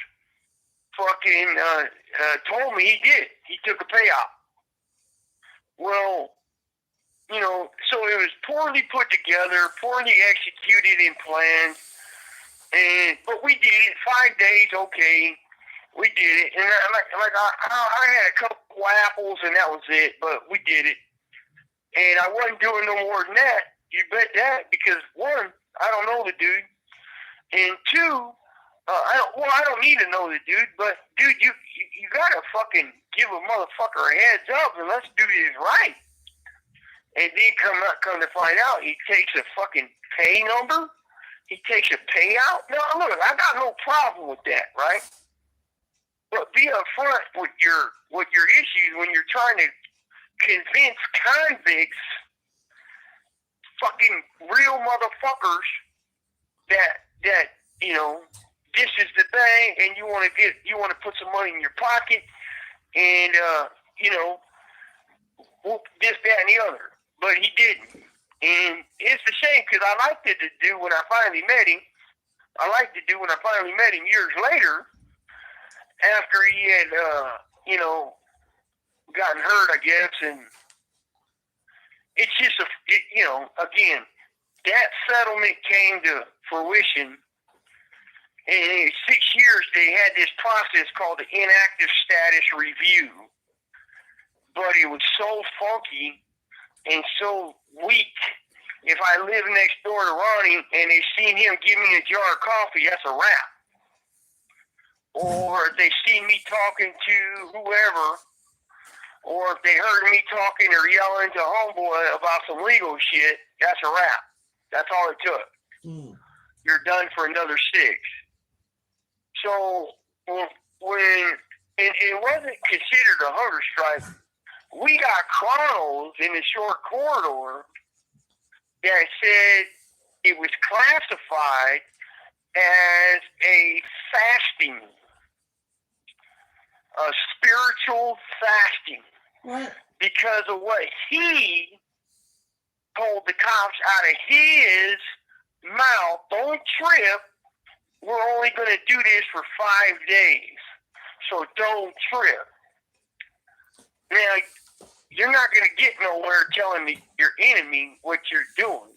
fucking told me he did. He took a payout. Well, so it was poorly put together, poorly executed and planned. But we did it. 5 days, okay. We did it. And I had a couple apples and that was it, but we did it. And I wasn't doing no more than that. You bet that, because one, I don't know the dude. And two, I don't need to know the dude, but dude, you gotta fucking give a motherfucker a heads up and let's do this right. And then come to find out, he takes a fucking pay number. He takes a payout. No, look, I got no problem with that, right? But be upfront with your issues when you're trying to convince convicts, fucking real motherfuckers, that this is the thing, and you want to put some money in your pocket, and this, that, and the other. But he didn't. And it's a shame, because I liked it to do when I finally met him. Years later, after he had, gotten hurt, I guess. And it's just, again, that settlement came to fruition. And in 6 years, they had this process called the inactive status review. But it was so funky and so weak. If I live next door to Ronnie and they seen him give me a jar of coffee, that's a wrap. Or if they seen me talking to whoever, or if they heard me talking or yelling to homeboy about some legal shit, that's a wrap. That's all it took. You're done for another 6. So when it wasn't considered a hunger strike, we got chronos in the short corridor that said it was classified as a fasting, a spiritual fasting. What? Because of what he told the cops out of his mouth. Don't trip. we're only going to do this for 5 days, so don't trip. Now, you're not going to get nowhere telling your enemy what you're doing.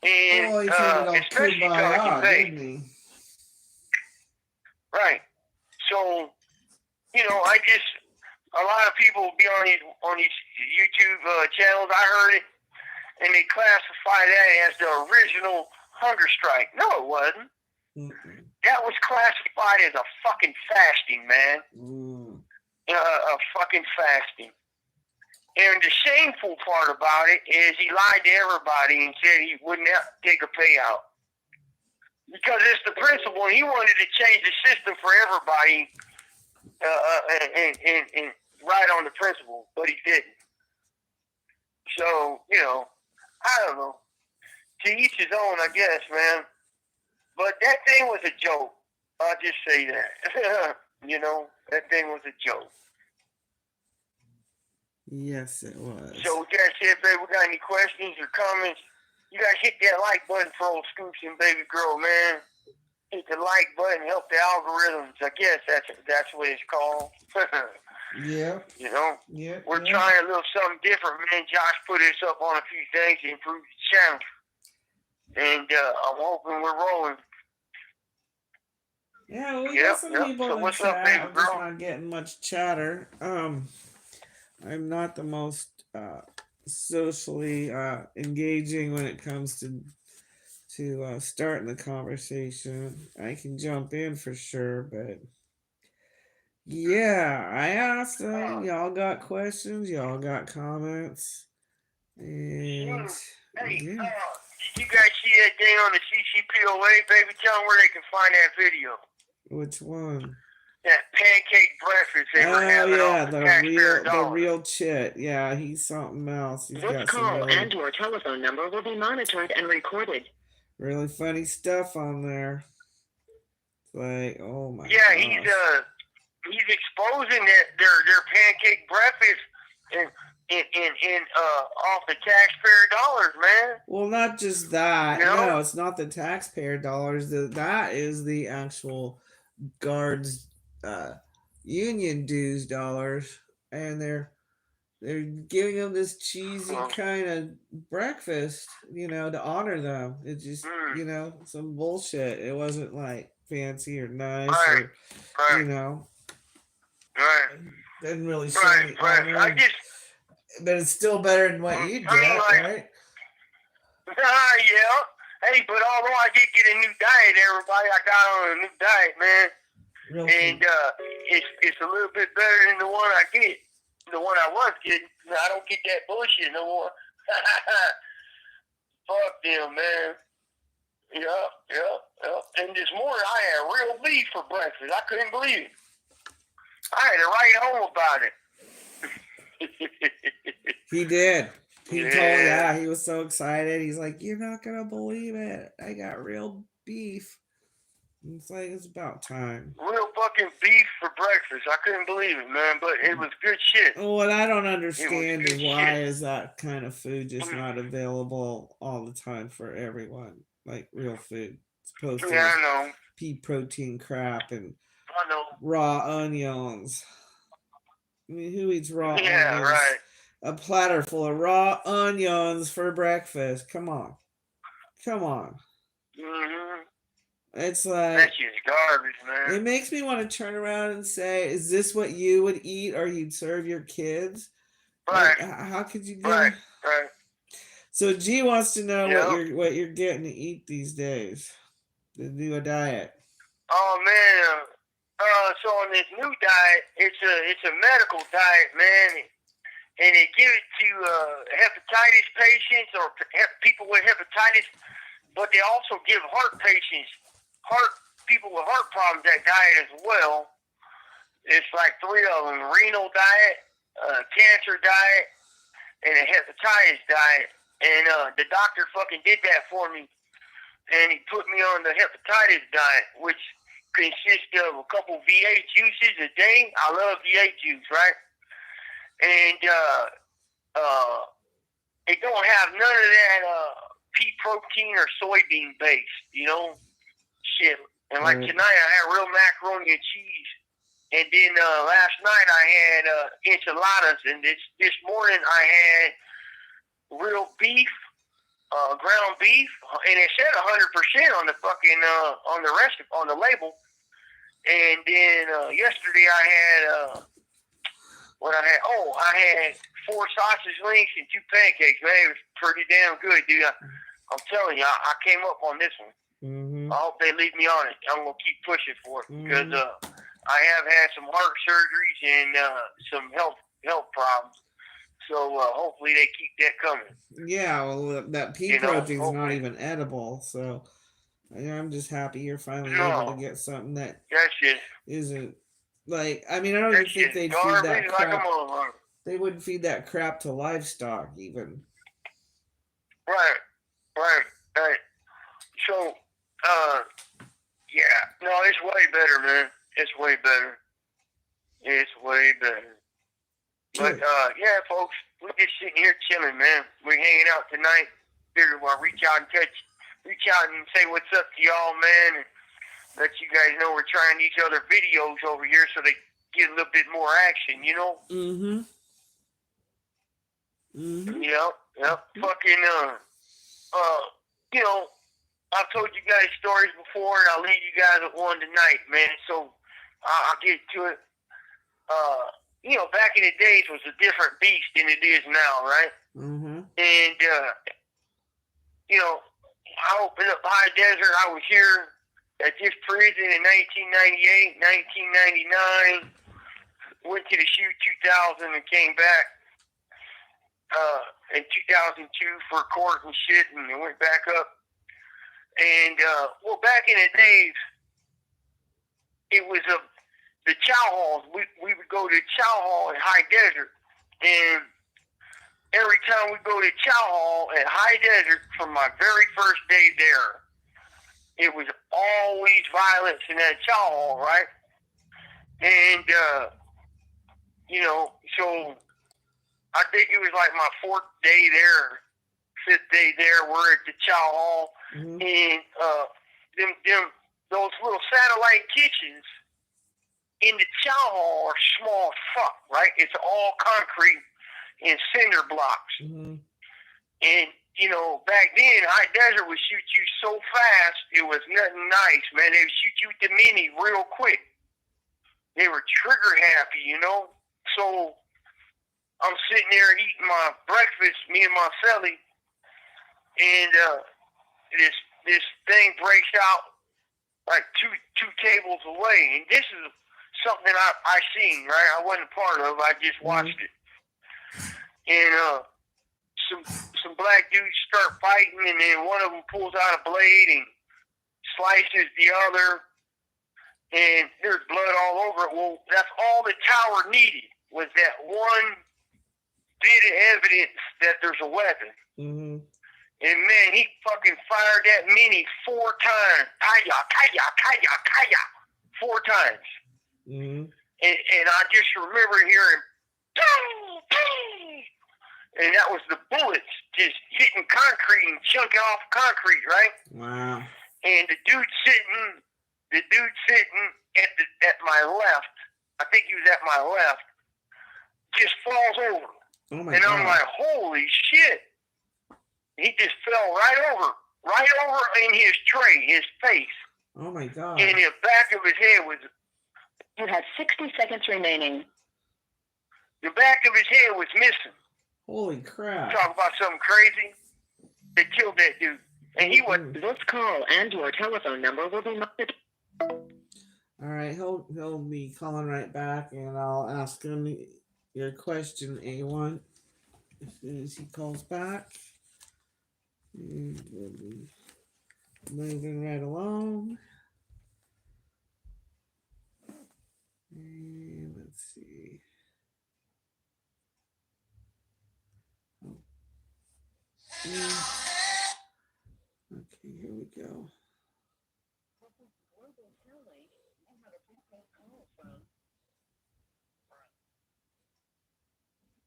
And Oh, he said it all especially talking base. didn't he? Right. So, you know, a lot of people will be on these YouTube channels. I heard it, and they classify that as the original hunger strike. No, it wasn't. Mm-mm. That was classified as a fucking fasting, man. A fucking fasting. And the shameful part about it is he lied to everybody and said he wouldn't take a payout. Because it's the principle, and he wanted to change the system for everybody and right on the principle, but he didn't. So, you know, I don't know. To each his own, I guess, man. But that thing was a joke. I'll just say that. You know, that thing was a joke. Yes, it was. So with that said, baby, we got any questions or comments? You guys hit that like button for old Scoops and baby girl, man. Hit the like button, help the algorithms. I guess that's what it's called. Yeah. You know? Yeah. We're trying a little something different, man. Josh put us up on a few things to improve the channel. And I'm hoping we're rolling. Yeah, we got some people So in what's chat. up, baby I'm just girl? not getting much chatter. I'm not the most socially engaging when it comes to starting the conversation. I can jump in for sure, but yeah, I asked them. Y'all got questions? Y'all got comments? And Hey, yeah. did you guys see that thing on the CCPOA, baby? Tell them where they can find that video. Which one? That pancake breakfast they were having off the taxpayer the dollars. real chit. Yeah, he's something else. He's This got some call really, and your telephone number will be monitored and recorded. really funny stuff on there. It's like, oh my yeah, gosh. He's exposing that their pancake breakfast in off the taxpayer dollars, man. Well, not just that. You know? No, it's not the taxpayer dollars. That is the actual guards union dues dollars, and they're giving them this cheesy kind of breakfast, to honor them. It's just some bullshit. It wasn't like fancy or nice or didn't really show any honor. But it's still better than what you get, right? Yeah. Hey, but although I did get a new diet, everybody, I got on a new diet, man. And it's a little bit better than the one I get. The one I was getting. I don't get that bullshit no more. Fuck them, man. Yeah. And this morning I had real beef for breakfast. I couldn't believe it. I had to write home about it. He did. He he was so excited. He's like, "You're not gonna believe it. I got real beef." It's like, it's about time. Real fucking beef for breakfast. I couldn't believe it, man, but it was good shit. What I don't understand is why is that kind of food just not available all the time for everyone? Like real food. It's supposed to I know. Pea protein crap and I know. raw onions. I mean, who eats raw onions? Yeah, right. A platter full of raw onions for breakfast. Come on. Mm-hmm. It's like, that's just garbage, man. It makes me want to turn around and say, is this what you would eat or you'd serve your kids? Right. Like, how could you get? Right. So G wants to know what you're getting to eat these days. To do a diet. Oh man. So on this new diet, it's a medical diet, man. And they give it to hepatitis patients or people with hepatitis, but they also give people with heart problems that diet as well. It's like 3 of them: renal diet, cancer diet, and a hepatitis diet. And the doctor fucking did that for me, and he put me on the hepatitis diet, which consists of a couple V8 juices a day. I love V8 juice, right? And it don't have none of that pea protein or soybean based, Shit. And like Right. tonight, I had real macaroni and cheese. And then last night I had enchiladas, and this morning I had real beef, ground beef, and it said 100% on the fucking on the rest on the label. And then yesterday I had what I had. Oh, I had 4 sausage links and 2 pancakes. Man, it was pretty damn good, dude. I'm telling you, I came up on this one. Mm-hmm. I hope they leave me on it. I'm gonna keep pushing for it because I have had some heart surgeries and some health problems. So hopefully they keep that coming. Yeah, well, that pea protein's not even edible, so I'm just happy you're finally able to get something that shit isn't like. I mean, I don't even think they'd feed garbage that like a crap. motherfucker. They wouldn't feed that crap to livestock, even. Right. So, yeah, no, it's way better, man. It's way better. But yeah, folks, we're just sitting here chilling, man. We're hanging out tonight. Figured we'll reach out and say what's up to y'all, man, and let you guys know we're trying these other videos over here so they get a little bit more action, you know? Mm-hmm. Mm-hmm. Yep. Fucking, you know, I've told you guys stories before, and I'll leave you guys with one tonight, man. So I'll get to it. You know, back in the days was a different beast than it is now, right? Mm-hmm. And, you know, I opened up High Desert. I was here at this prison in 1998, 1999. Went to the shoot 2000 and came back in 2002 for court and shit, and went back up. And, well, back in the days, it was the chow halls. We would go to the chow hall in High Desert, and every time we go to chow hall at High Desert, from my very first day there, it was always violence in that chow hall, right? And, you know, so I think it was like my 4th day there, 5th day there, we're at the chow hall, Mm-hmm. and those little satellite kitchens in the chow hall are small as fuck, right? It's all concrete and cinder blocks. Mm-hmm. And, you know, back then, High Desert would shoot you so fast, it was nothing nice, man. They would shoot you with the mini real quick. They were trigger happy, you know? So I'm sitting there eating my breakfast, me and my celly, and this thing breaks out like two tables away. And this is something I seen, right? I wasn't part of. I just watched it. And some black dudes start fighting, and then one of them pulls out a blade and slices the other, and there's blood all over it. Well, that's all the tower needed, was that one bit of evidence that there's a weapon. Mm-hmm. And man, he fucking fired that mini 4 times. Kaya, 4 times. Mm-hmm. And I just remember hearing, boom, boom. And that was the bullets just hitting concrete and chunking off concrete, right? Wow. And the dude sitting at my left, I think he was at my left, just falls over. Oh my and God. I'm like, holy shit. He just fell right over in his tray, his face. Oh my God. And the back of his head was... You have 60 seconds remaining. The back of his head was missing. Holy crap. Talk about something crazy. They killed that dude. And he was... This call and your telephone number will be monitored. All right, he'll be calling right back, and I'll ask him your question, A1, as soon as he calls back. And we'll be moving right along. And let's see. Okay, here we go.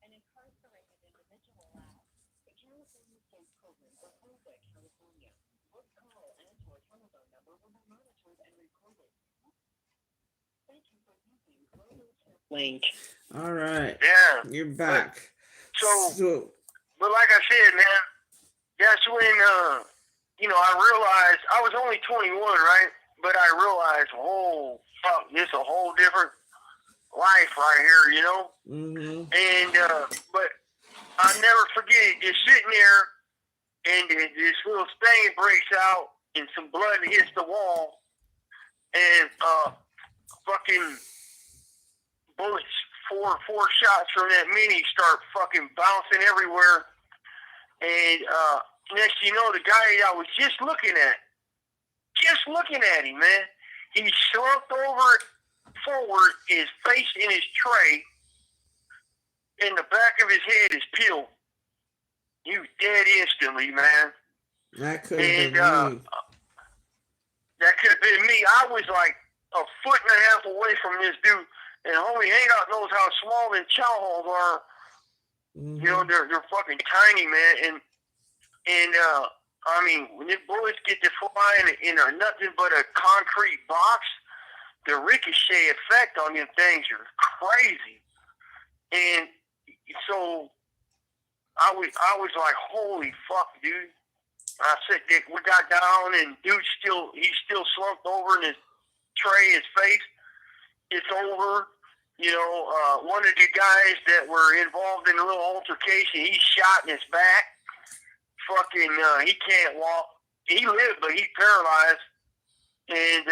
An incarcerated individual asked, the California State Prison for Plea, California. This call and your telephone number will be monitored. Link. All right. Yeah. You're back. So, but like I said, man, that's when, I realized I was only 21, right? But I realized, oh, fuck, this is a whole different life right here, you know? Mm-hmm. And, but I'll never forget it, just sitting there, and this little stain breaks out, and some blood hits the wall, and, fucking bullets, four shots from that mini start fucking bouncing everywhere. And next you know, the guy I was just looking at him, man, he slumped over forward, his face in his tray, and the back of his head is peeled. He was dead instantly, man. That could have been me. That could have been me. I was like a foot and a half away from this dude. And homie Hancock knows how small them chow holes are. Mm-hmm. You know, they're fucking tiny, man. And I mean, when the bullets get to flying in a nothing but a concrete box, the ricochet effect on them things are crazy. And so I was like, holy fuck, dude. I said, we got down, and he's still slumped over in his tray, his face. It's over. You know, one of the guys that were involved in a little altercation, he's shot in his back. Fucking, he can't walk. He lived, but he's paralyzed. And,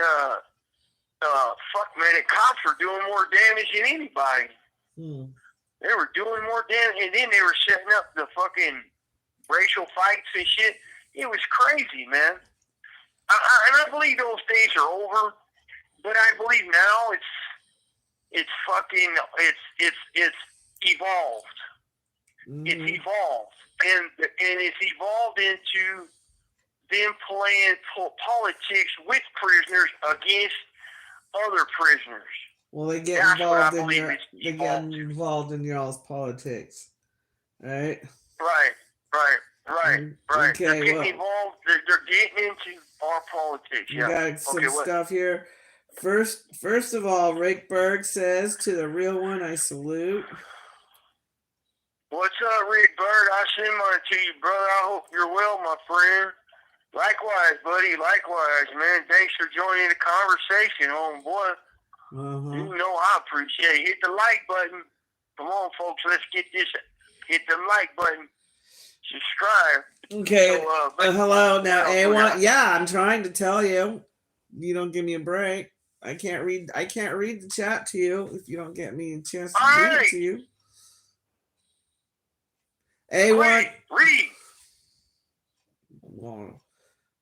fuck, man, the cops were doing more damage than anybody. They were doing more damage, and then they were setting up the fucking racial fights and shit. It was crazy, man. And I believe those days are over, but I believe now it's evolved. Mm-hmm. It's evolved, and it's evolved into them playing politics with prisoners against other prisoners. Well, they get involved in y'all's politics, right? Right. Okay, they're getting well, involved. They're getting into our politics. You got some stuff here. First of all, Rick Berg says, "To the real one, I salute." What's up, Rick Berg? I send mine to you, brother. I hope you're well, my friend. Likewise, buddy. Likewise, man. Thanks for joining the conversation, homeboy. You know I appreciate it. Hit the like button. Come on, folks. Let's get this. Hit the like button. Subscribe. Okay. So, hello now, A1. Yeah, I'm trying to tell you. You don't give me a break. I can't read the chat to you if you don't get me a chance to read it to you. A1. Read. I'm going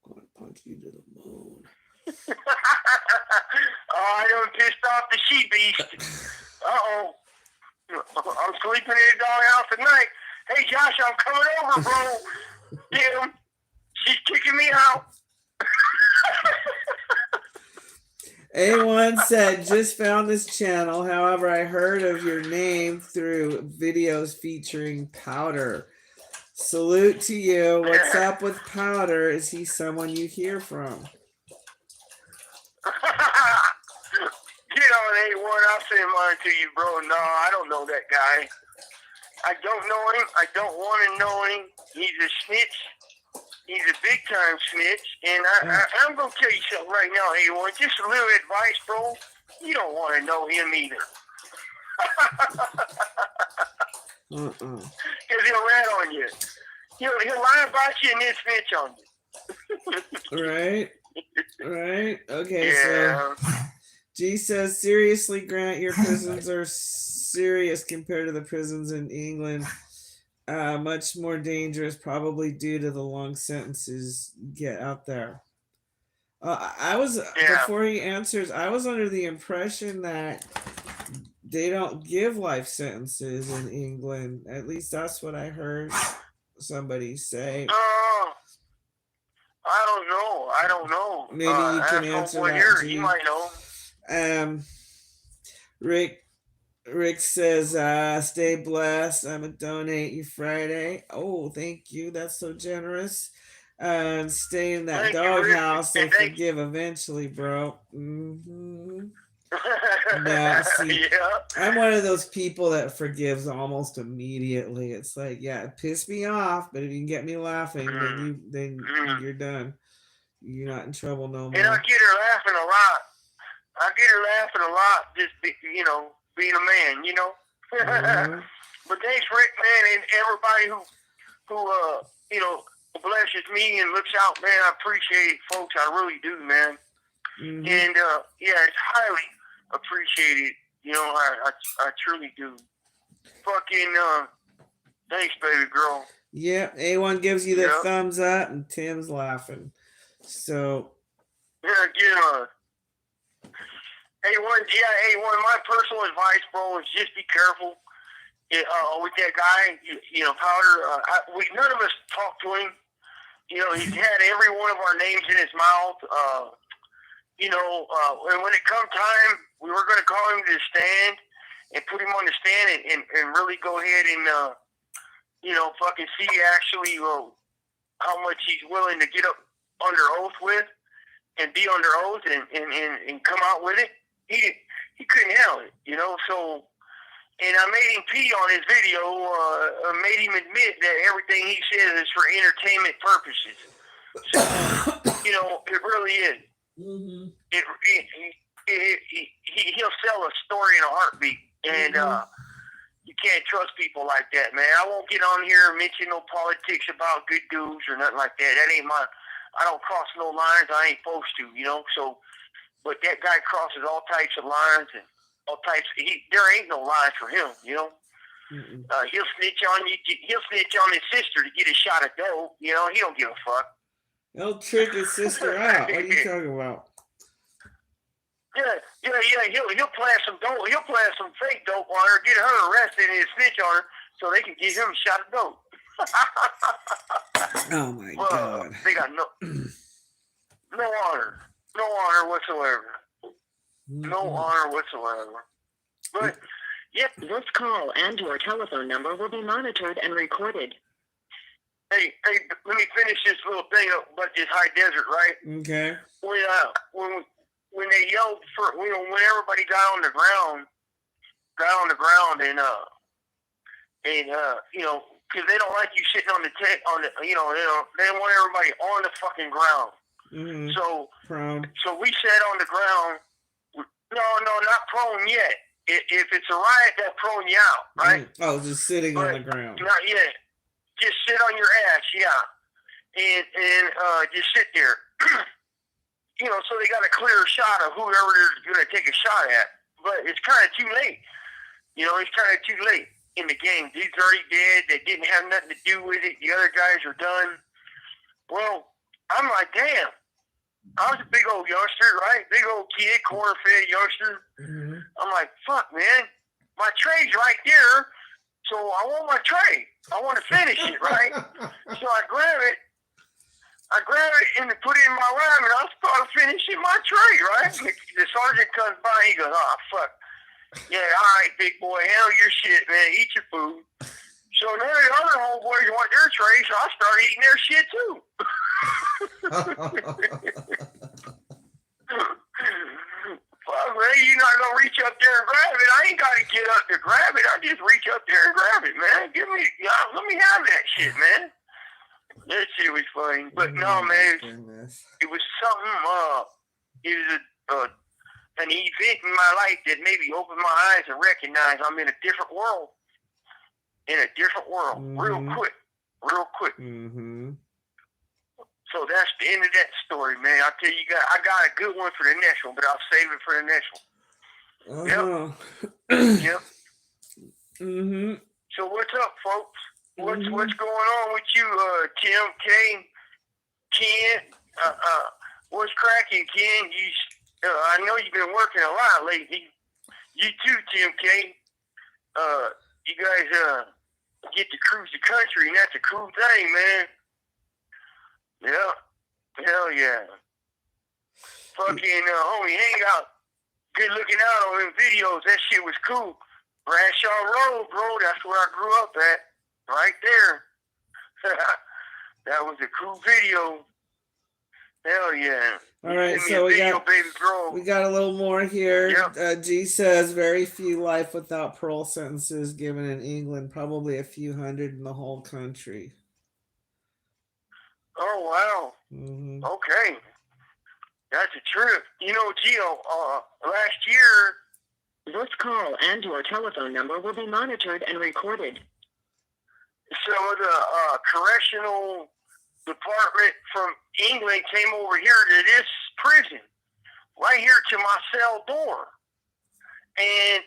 to punch you to the moon. I done pissed off the she beast. Uh-oh. I'm sleeping in the doghouse tonight. Hey, Josh, I'm coming over, bro. Get him. She's kicking me out. A1 said, just found this channel. However, I heard of your name through videos featuring Powder. Salute to you. What's up with Powder? Is he someone you hear from? Get on A1. I'll send mine to you, bro. No, I don't know that guy. I don't know him. I don't want to know him. He's a snitch. He's a big-time snitch. And I'm going to tell you something right now, A1. Just a little advice, bro. You don't want to know him either. Because he'll rat on you. He'll lie about you and then snitch on you. Right. Okay, yeah. So G says, seriously, Grant, your prisons are serious compared to the prisons in England. Much more dangerous, probably due to the long sentences you get out there. Before he answers, I was under the impression that they don't give life sentences in England. At least that's what I heard somebody say. I don't know. Maybe you can answer that. You might know. Rick says, stay blessed. I'm going to donate you Friday. Oh, thank you. That's so generous. Stay in that doghouse and forgive eventually, bro. Now, see, Yeah. I'm one of those people that forgives almost immediately. It's like, yeah, it pissed me off, but if you can get me laughing, then Mm. you're done. You're not in trouble no And I more. get her laughing a lot. Just being a man, Uh-huh. But thanks, Rick, man, and everybody who blesses me and looks out, man. I appreciate it, folks. I really do, man. Mm-hmm. And it's highly appreciated. I truly do. Fucking thanks, baby girl. Yeah, A1 gives you the Yep. thumbs up, and Tim's laughing. So A1. A1. My personal advice, bro, is just be careful. With that guy, Powder. None of us talked to him. He's had every one of our names in his mouth. And when it come time, we were going to call him to the stand and put him on the stand and really go ahead and fucking see actually how much he's willing to get up under oath with and be under oath and come out with it. He couldn't handle it, so, and I made him pee on his video, made him admit that everything he says is for entertainment purposes. So, it really is. mm-hmm. He'll sell a story in a heartbeat, and you can't trust people like that, man. I won't get on here and mention no politics about good dudes or nothing like that. That ain't I don't cross no lines I ain't supposed to, so, but that guy crosses all types of lines and all types. There ain't no lines for him, He'll snitch on you. He'll snitch on his sister to get a shot of dope. He don't give a fuck. He'll trick his sister out. What are you talking about? Yeah. He'll plant some dope. He'll plant some fake dope on her, get her arrested, and snitch on her so they can give him a shot of dope. Oh my God! They got no honor whatsoever. No honor whatsoever. But this call and/or telephone number will be monitored and recorded. Hey, let me finish this little thing about this high desert, right? Okay. When they yelled for, when everybody got on the ground, because they don't like you sitting on the they don't want everybody on the fucking ground. Mm-hmm. So we sat on the ground. No, not prone yet. If it's a riot, that prone you out, right? Oh, just sitting on the ground. Not yet. Just sit on your ass, yeah, and just sit there. So they got a clear shot of whoever they're going to take a shot at. But it's kind of too late. It's kind of too late in the game. Dude's already dead. They didn't have nothing to do with it. The other guys are done. Well, I'm like, damn. I was a big old youngster, right? Big old kid, corner-fed youngster. Mm-hmm. I'm like, fuck, man. My tray's right there. So I want my tray. I want to finish it, right? So I grab it and put it in my lime, and I start finishing my tray, right? The sergeant comes by, he goes, oh, fuck. Yeah, all right, big boy, handle your shit, man. Eat your food. So none of the other homeboys want their tray, so I started eating their shit, too. Fuck, man, you're not going to reach up there and grab it. I ain't got to get up to grab it. I just reach up there and grab it, man. Let me have that shit, man. That shit was funny. But no, man, it was something, it was an event in my life that maybe opened my eyes and recognized I'm in a different world. Mm-hmm. Real quick. Mm-hmm. So that's the end of that story, man. I'll tell you, I got a good one for the next one, but I'll save it for the next one. Yep. Mm-hmm. So what's up, folks? What's going on with you, Tim, Kane, Ken? What's cracking, Ken? I know you've been working a lot lately. You too, Tim, Kane. You guys get to cruise the country, and that's a cool thing, man. Yeah. Hell yeah. Fucking homie hangout. Good looking out on them videos. That shit was cool. Bradshaw Road, bro. That's where I grew up at. Right there. That was a cool video. Hell yeah. All right, Send me so a we video, got baby girl. we got a little more here. Yep. G says very few life without parole sentences given in England, probably a few hundred in the whole country. Oh wow. Mm-hmm. Okay. That's a trip. You know, Gio, last year. This call and your telephone number will be monitored and recorded. So the correctional department from England came over here to this prison, right here to my cell door. And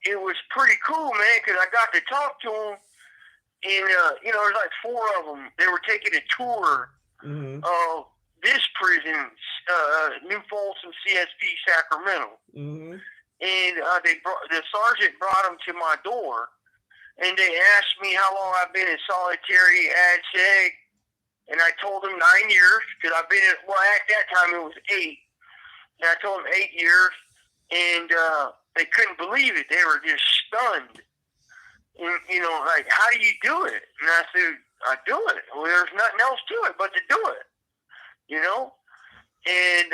it was pretty cool, man, because I got to talk to them. And, you know, there's like 4 of them. They were taking a tour of this prison, New Folsom CSP Sacramento. And the sergeant brought them to my door. And they asked me how long I've been in solitary ad seg. And I told them 9 years, because I've been in, well, at that time it was 8. And I told them 8 years. And they couldn't believe it. They were just stunned. And, you know, like, how do you do it? And I said, I do it. Well, there's nothing else to it but to do it. You know? And,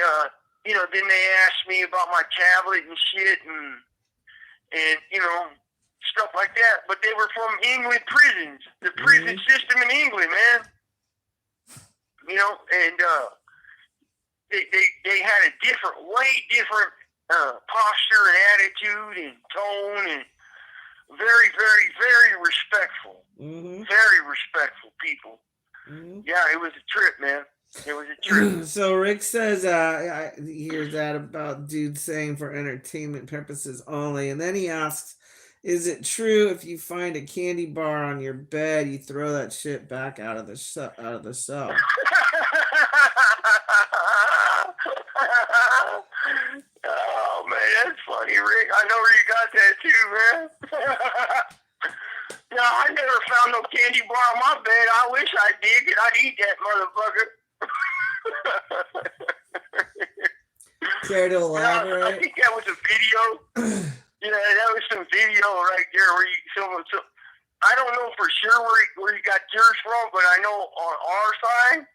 you know, then they asked me about my tablet and shit and you know, stuff like that. But they were from England prisons. The prison system in England, man. You know, and they had a different, way different posture and attitude and tone and very, very, very respectful. Very respectful people. Yeah, it was a trip, man. It was a trip. So Rick says he hears that about dudes saying for entertainment purposes only, and then he asks, is it true if you find a candy bar on your bed, you throw that shit back out of the cell? Oh man, that's funny, Rick. I know where you got that too, man. No, I never found no candy bar on my bed. I wish I did, because I'd eat that motherfucker. Care to elaborate? I think that was a video. Yeah, that was some video right there where you I don't know for sure where you got yours from, but I know on our side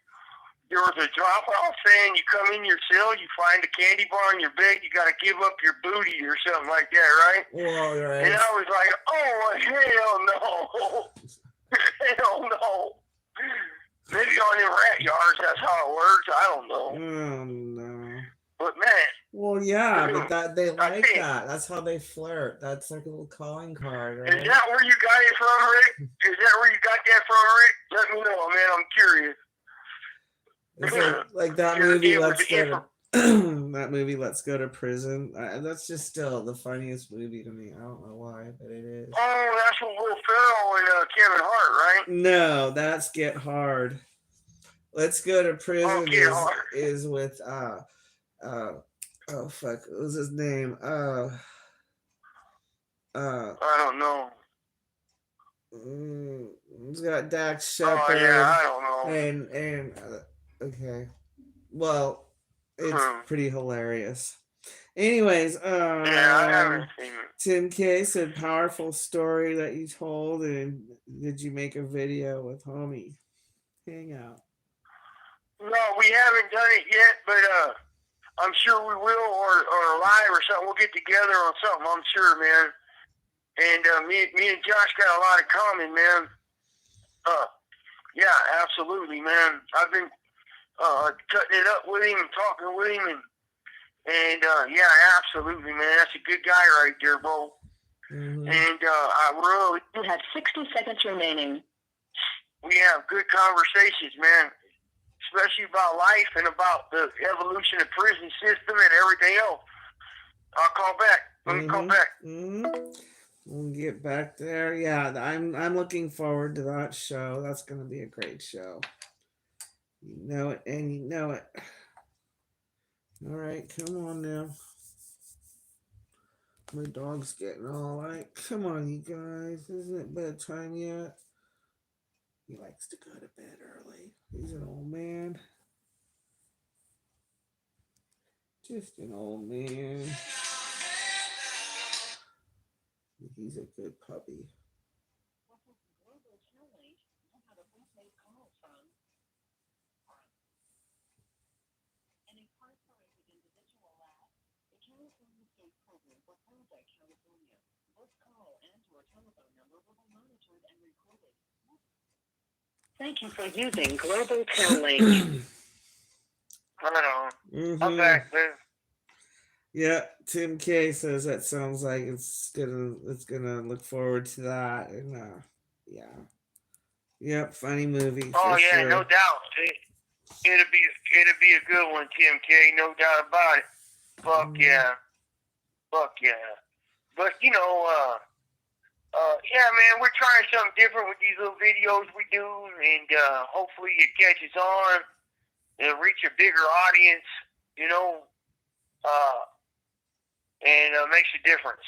there was a drop off saying you come in your cell, you find a candy bar on your bed, you got to give up your booty or something like that, right? Well, right. And I was like, oh hell no, hell no. Maybe on the rat yards, that's how it works. I don't know. Oh no. But man. Well, yeah, but that they like that. That's how they flirt. That's like a little calling card, right? Is that where you got it from, Rick? Is that where you got that from, Rick? Let me know, man. I'm curious. It's like that movie. Let's go to that movie. Let's go to prison. That's just still the funniest movie to me. I don't know why, but it is. Oh, that's with Will Ferrell and Kevin Hart, right? No, that's Get Hard. Let's Go to Prison is with oh fuck, what was his name? I don't know. It's got Dax Shepard. Oh yeah, I don't know. And okay, well, it's pretty hilarious. Anyways, yeah, I haven't seen it. Tim K said powerful story that you told, and did you make a video with homie? Hang out. No, we haven't done it yet, but I'm sure we will, or live or something. We'll get together on something, I'm sure, man. And me and Josh got a lot in common, man. Yeah, absolutely, man. I've been cutting it up with him and talking with him, and yeah, absolutely, man. That's a good guy right there, bro. And I really... You have 60 seconds remaining. We have good conversations, man. Especially about life and about the evolution of prison system and everything else. I'll call back. Let me call back. We'll get back there. Yeah, I'm looking forward to that show. That's going to be a great show. You know it, and you know it. All right, come on now. My dog's getting all like, come on, you guys. Isn't it bedtime yet? He likes to go to bed early. He's an old man. Just an old man. He's a good puppy. This call and/or telephone number will be monitored and recorded. Thank you for using Global Tel-Link. I know. I'm back, man. Yeah, Tim K says that sounds like it's gonna look forward to that, and yeah, yep, funny movie Oh for yeah, sure. no doubt. It'll be a good one, Tim K. No doubt about it. Fuck yeah. But yeah, man, we're trying something different with these little videos we do, and hopefully it catches on. It'll reach a bigger audience, and makes a difference.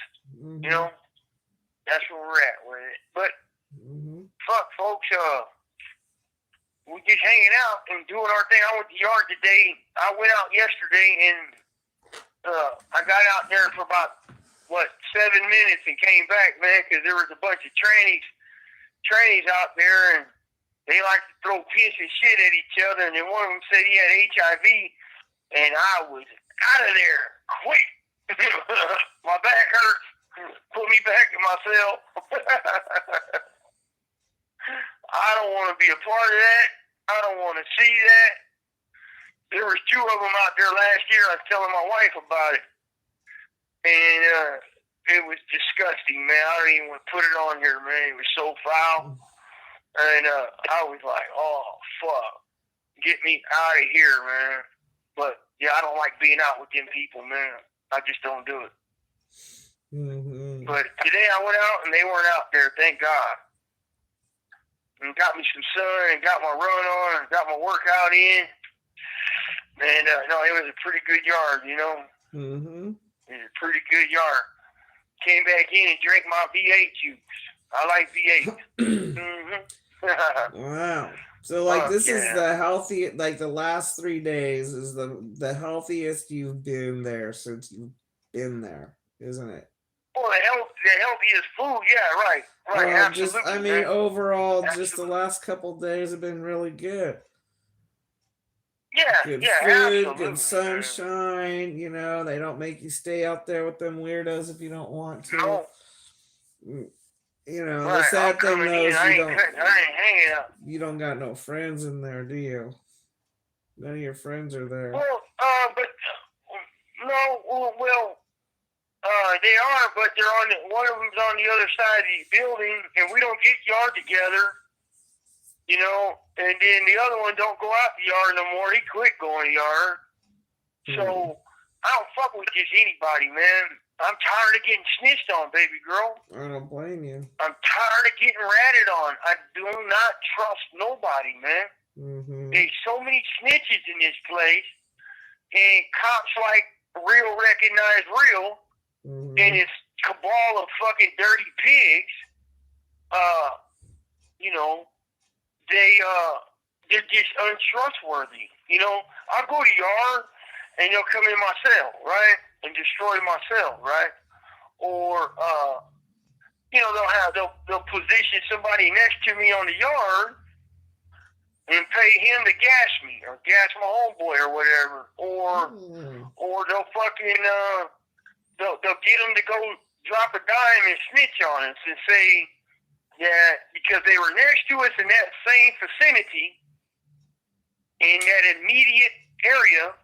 That's where we're at with it. But fuck, folks, we just hanging out and doing our thing. I went to the yard today. I went out yesterday, and I got out there for about 7 minutes and came back, man, because there was a bunch of trannies out there, and they like to throw piss and shit at each other. And then one of them said he had HIV, and I was out of there quick. My back hurts. Put me back in my cell. I don't want to be a part of that. I don't want to see that. There was 2 of them out there last year. I was telling my wife about it. And it was disgusting, man. I don't even want to put it on here, man. It was so foul. And I was like, oh, fuck. Get me out of here, man. But, yeah, I don't like being out with them people, man. I just don't do it. But today I went out, and they weren't out there, thank God. And got me some sun, and got my run on, and got my workout in. And, no, it was a pretty good yard, It was a pretty good yard. Came back in and drank my V8 juice. I like V8. Wow. So this is the healthy, the last 3 days is the healthiest you've been there since you've been there, isn't it? Oh, the healthiest food, yeah, right. Absolutely. Overall, Absolutely. just the last couple days have been really good. Yeah, good food, absolutely. Good sunshine. They don't make you stay out there with them weirdos if you don't want to. No. The sad thing though is I ain't hanging out. You don't got no friends in there, do you? None of your friends are there. Well, they are, but they're one of them's on the other side of the building, and we don't get yard together, and then the other one don't go out the yard no more. He quit going to yard. So I don't fuck with just anybody, man. I'm tired of getting snitched on, baby girl. I don't blame you. I'm tired of getting ratted on. I do not trust nobody, man. There's so many snitches in this place, and cops like real recognize real, and it's cabal of fucking dirty pigs. They're just untrustworthy. I'll go to yard, and they'll come in my cell, right, and destroy my cell, right, or they'll position somebody next to me on the yard and pay him to gas me or gas my homeboy or whatever, or they'll fucking they'll get them to go drop a dime and snitch on us and say that because they were next to us in that same vicinity in that immediate area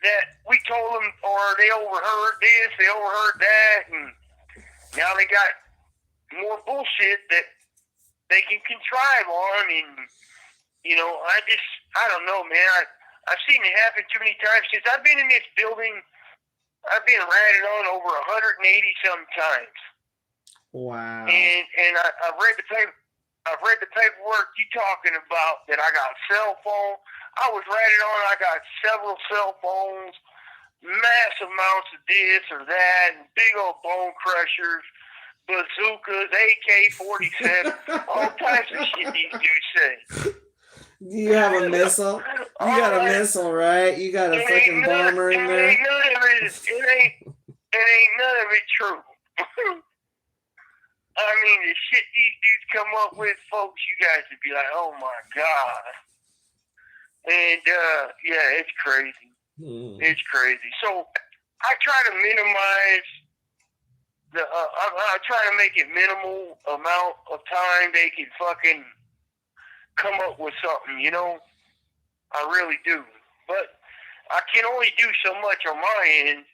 that we told them, or they overheard this, they overheard that, and now they got more bullshit that they can contrive on, and I don't know, man. I've seen it happen too many times since I've been in this building. I've been ratted on over 180 sometimes. Wow. And I've read the paper. I've read the paperwork you talking about that I got cell phone. I was ratted on. I got several cell phones, mass amounts of this or that, and big old bone crushers, bazookas, AK-47, all types of shit these dudes say. You have a missile? You got a missile, right? You got a fucking bomber in there? It ain't none of it true. I mean, the shit these dudes come up with, folks, you guys would be like, oh my God. And, yeah, it's crazy. It's crazy. So I try to minimize I try to make it minimal amount of time they can fucking come up with something, you know? I really do. But I can only do so much on my end,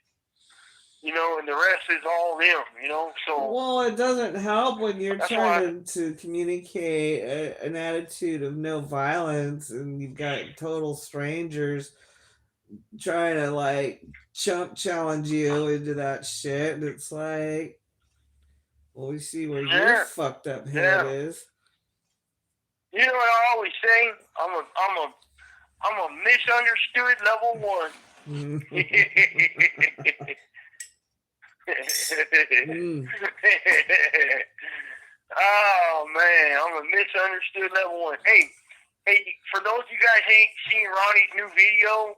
you know, and the rest is all them, you know? So, well, it doesn't help when you're that's trying to communicate an attitude of no violence and you've got total strangers trying to like challenge you into that shit. And it's like, well, we see where your yeah, fucked up head yeah. is. You know what I always say? I'm a misunderstood level 1. Oh man, I'm a misunderstood level 1. Hey, for those of you guys ain't seen Ronnie's new video,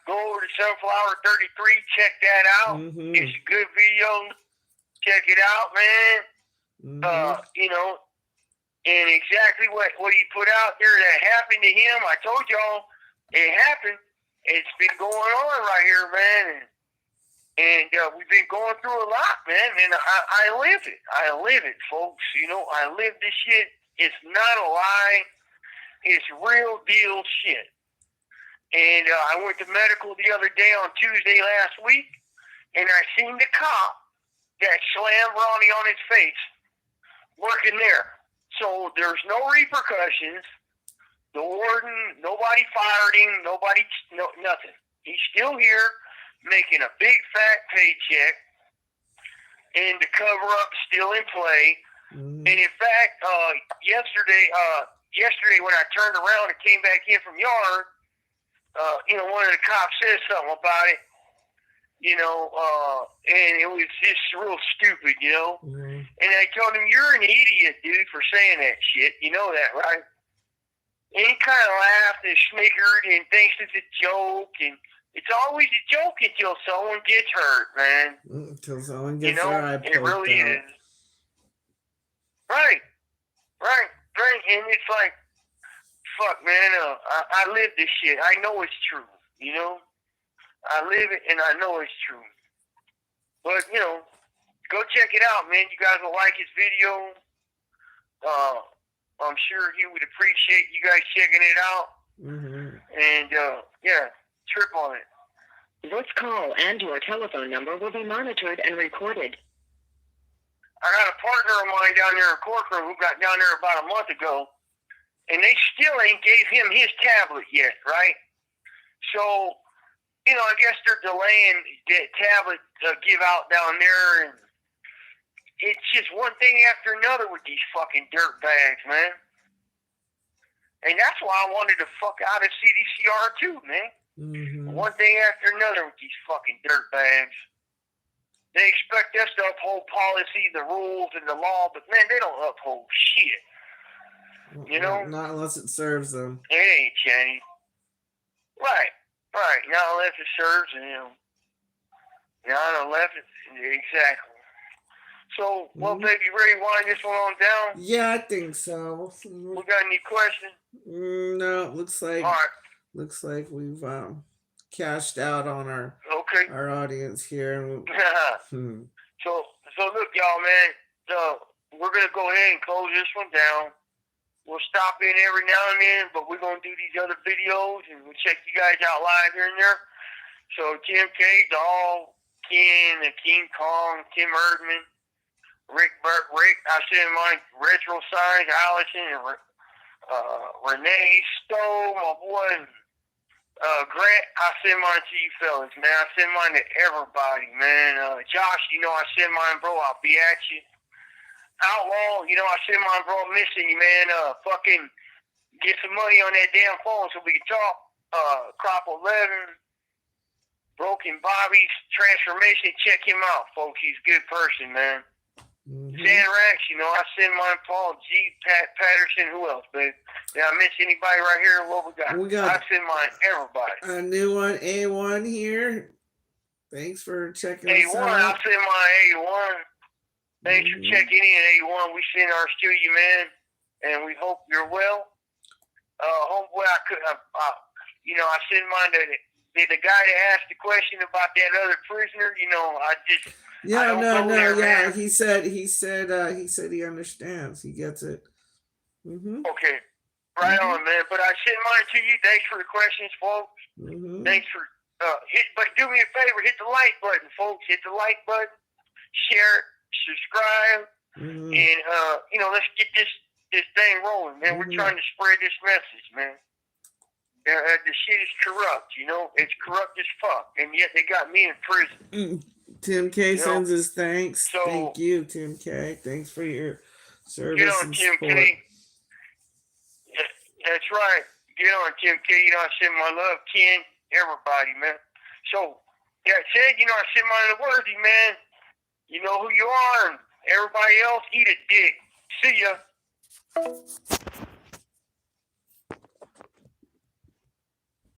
go over to Sunflower 33, check that out. It's a good video. Check it out, man. You know, and exactly what he put out there that happened to him, I told y'all it happened. It's been going on right here, man. And we've been going through a lot, man. And I live it. I live it, folks. You know, I live this shit. It's not a lie. It's real deal shit. And I went to medical the other day on Tuesday last week, and I seen the cop that slammed Ronnie on his face working there. So there's no repercussions. The warden, nobody fired him, nothing. He's still here making a big fat paycheck, and the cover-up still in play. And in fact, yesterday when I turned around and came back in from yard, you know, one of the cops said something about it, you know, and it was just real stupid, you know. And I told him, you're an idiot, dude, for saying that shit. You know that, right? And he kind of laughed and snickered and thinks it's a joke. And it's always a joke until someone gets hurt, man. Until someone gets their eye poked out. It really is. Right. And it's like, fuck, man, I live this shit. I know it's true, you know? I live it, and I know it's true. But, you know, go check it out, man. You guys will like his video. I'm sure he would appreciate you guys checking it out. And, yeah, trip on it. This call and your telephone number will be monitored and recorded. I got a partner of mine down there in Correctional who got down there about a month ago, and they still ain't gave him his tablet yet, right? So, you know, I guess they're delaying the tablet give out down there, and it's just one thing after another with these fucking dirt bags, man. And that's why I wanted to fuck out of CDCR too, man. One thing after another with these fucking dirt bags. They expect us to uphold policy, the rules, and the law, but man, they don't uphold shit. You know? Not unless it serves them. It ain't changed. Right. Not unless it serves them. Not unless it, exactly. So, well, baby, you ready to wind this one on down? Yeah, I think so. We got any questions? No, looks like all right. Looks like we've cashed out on our audience here. So look, y'all, man. We're gonna go ahead and close this one down. We'll stop in every now and then, but we're gonna do these other videos and we'll check you guys out live here and there. So Tim K, Doll, Ken, and King Kong, Tim Erdman, Rick, I send mine, Retro Signs, Allison, and Renee Stowe, my boy, Grant, I send mine to you fellas, man. I send mine to everybody, man. Josh, you know I send mine, bro. I'll be at you. Outlaw, you know I send mine, bro. I'm missing you, man. Fucking get some money on that damn phone so we can talk. Crop 11, Broken Bobby's Transformation. Check him out, folks. He's a good person, man. Sanrax, you know I send mine, Paul G, Pat Patterson. Who else, babe? Did I miss anybody right here? What we got? I send mine everybody. A new one, A1 here. Thanks for checking us out. A1, I send my A1. Thanks for checking in, A1. We send ours to you, man, and we hope you're well. Homeboy, I send mine to the guy that asked the question about that other prisoner, you know, I Yeah, don't no, go no, there, yeah. man. He said he understands. He gets it. Mm-hmm. Okay. Right on, man. But I send mine to you. Thanks for the questions, folks. Mm-hmm. Thanks for but do me a favor, hit the like button, folks. Hit the like button, share it, subscribe, Mm-hmm. and you know, let's get this thing rolling, man. We're trying to spread this message, man. The shit is corrupt, you know. It's corrupt as fuck, and yet they got me in prison. Tim K You sends know? his thanks. So, Thank you, Tim K. Thanks for your service get on and Tim support. K. That's right. Get on Tim K. You know, I send my love, Ken, everybody, man. So, that said, you know, I send my worthy, man. You know who you are, and everybody else, eat a dick. See ya.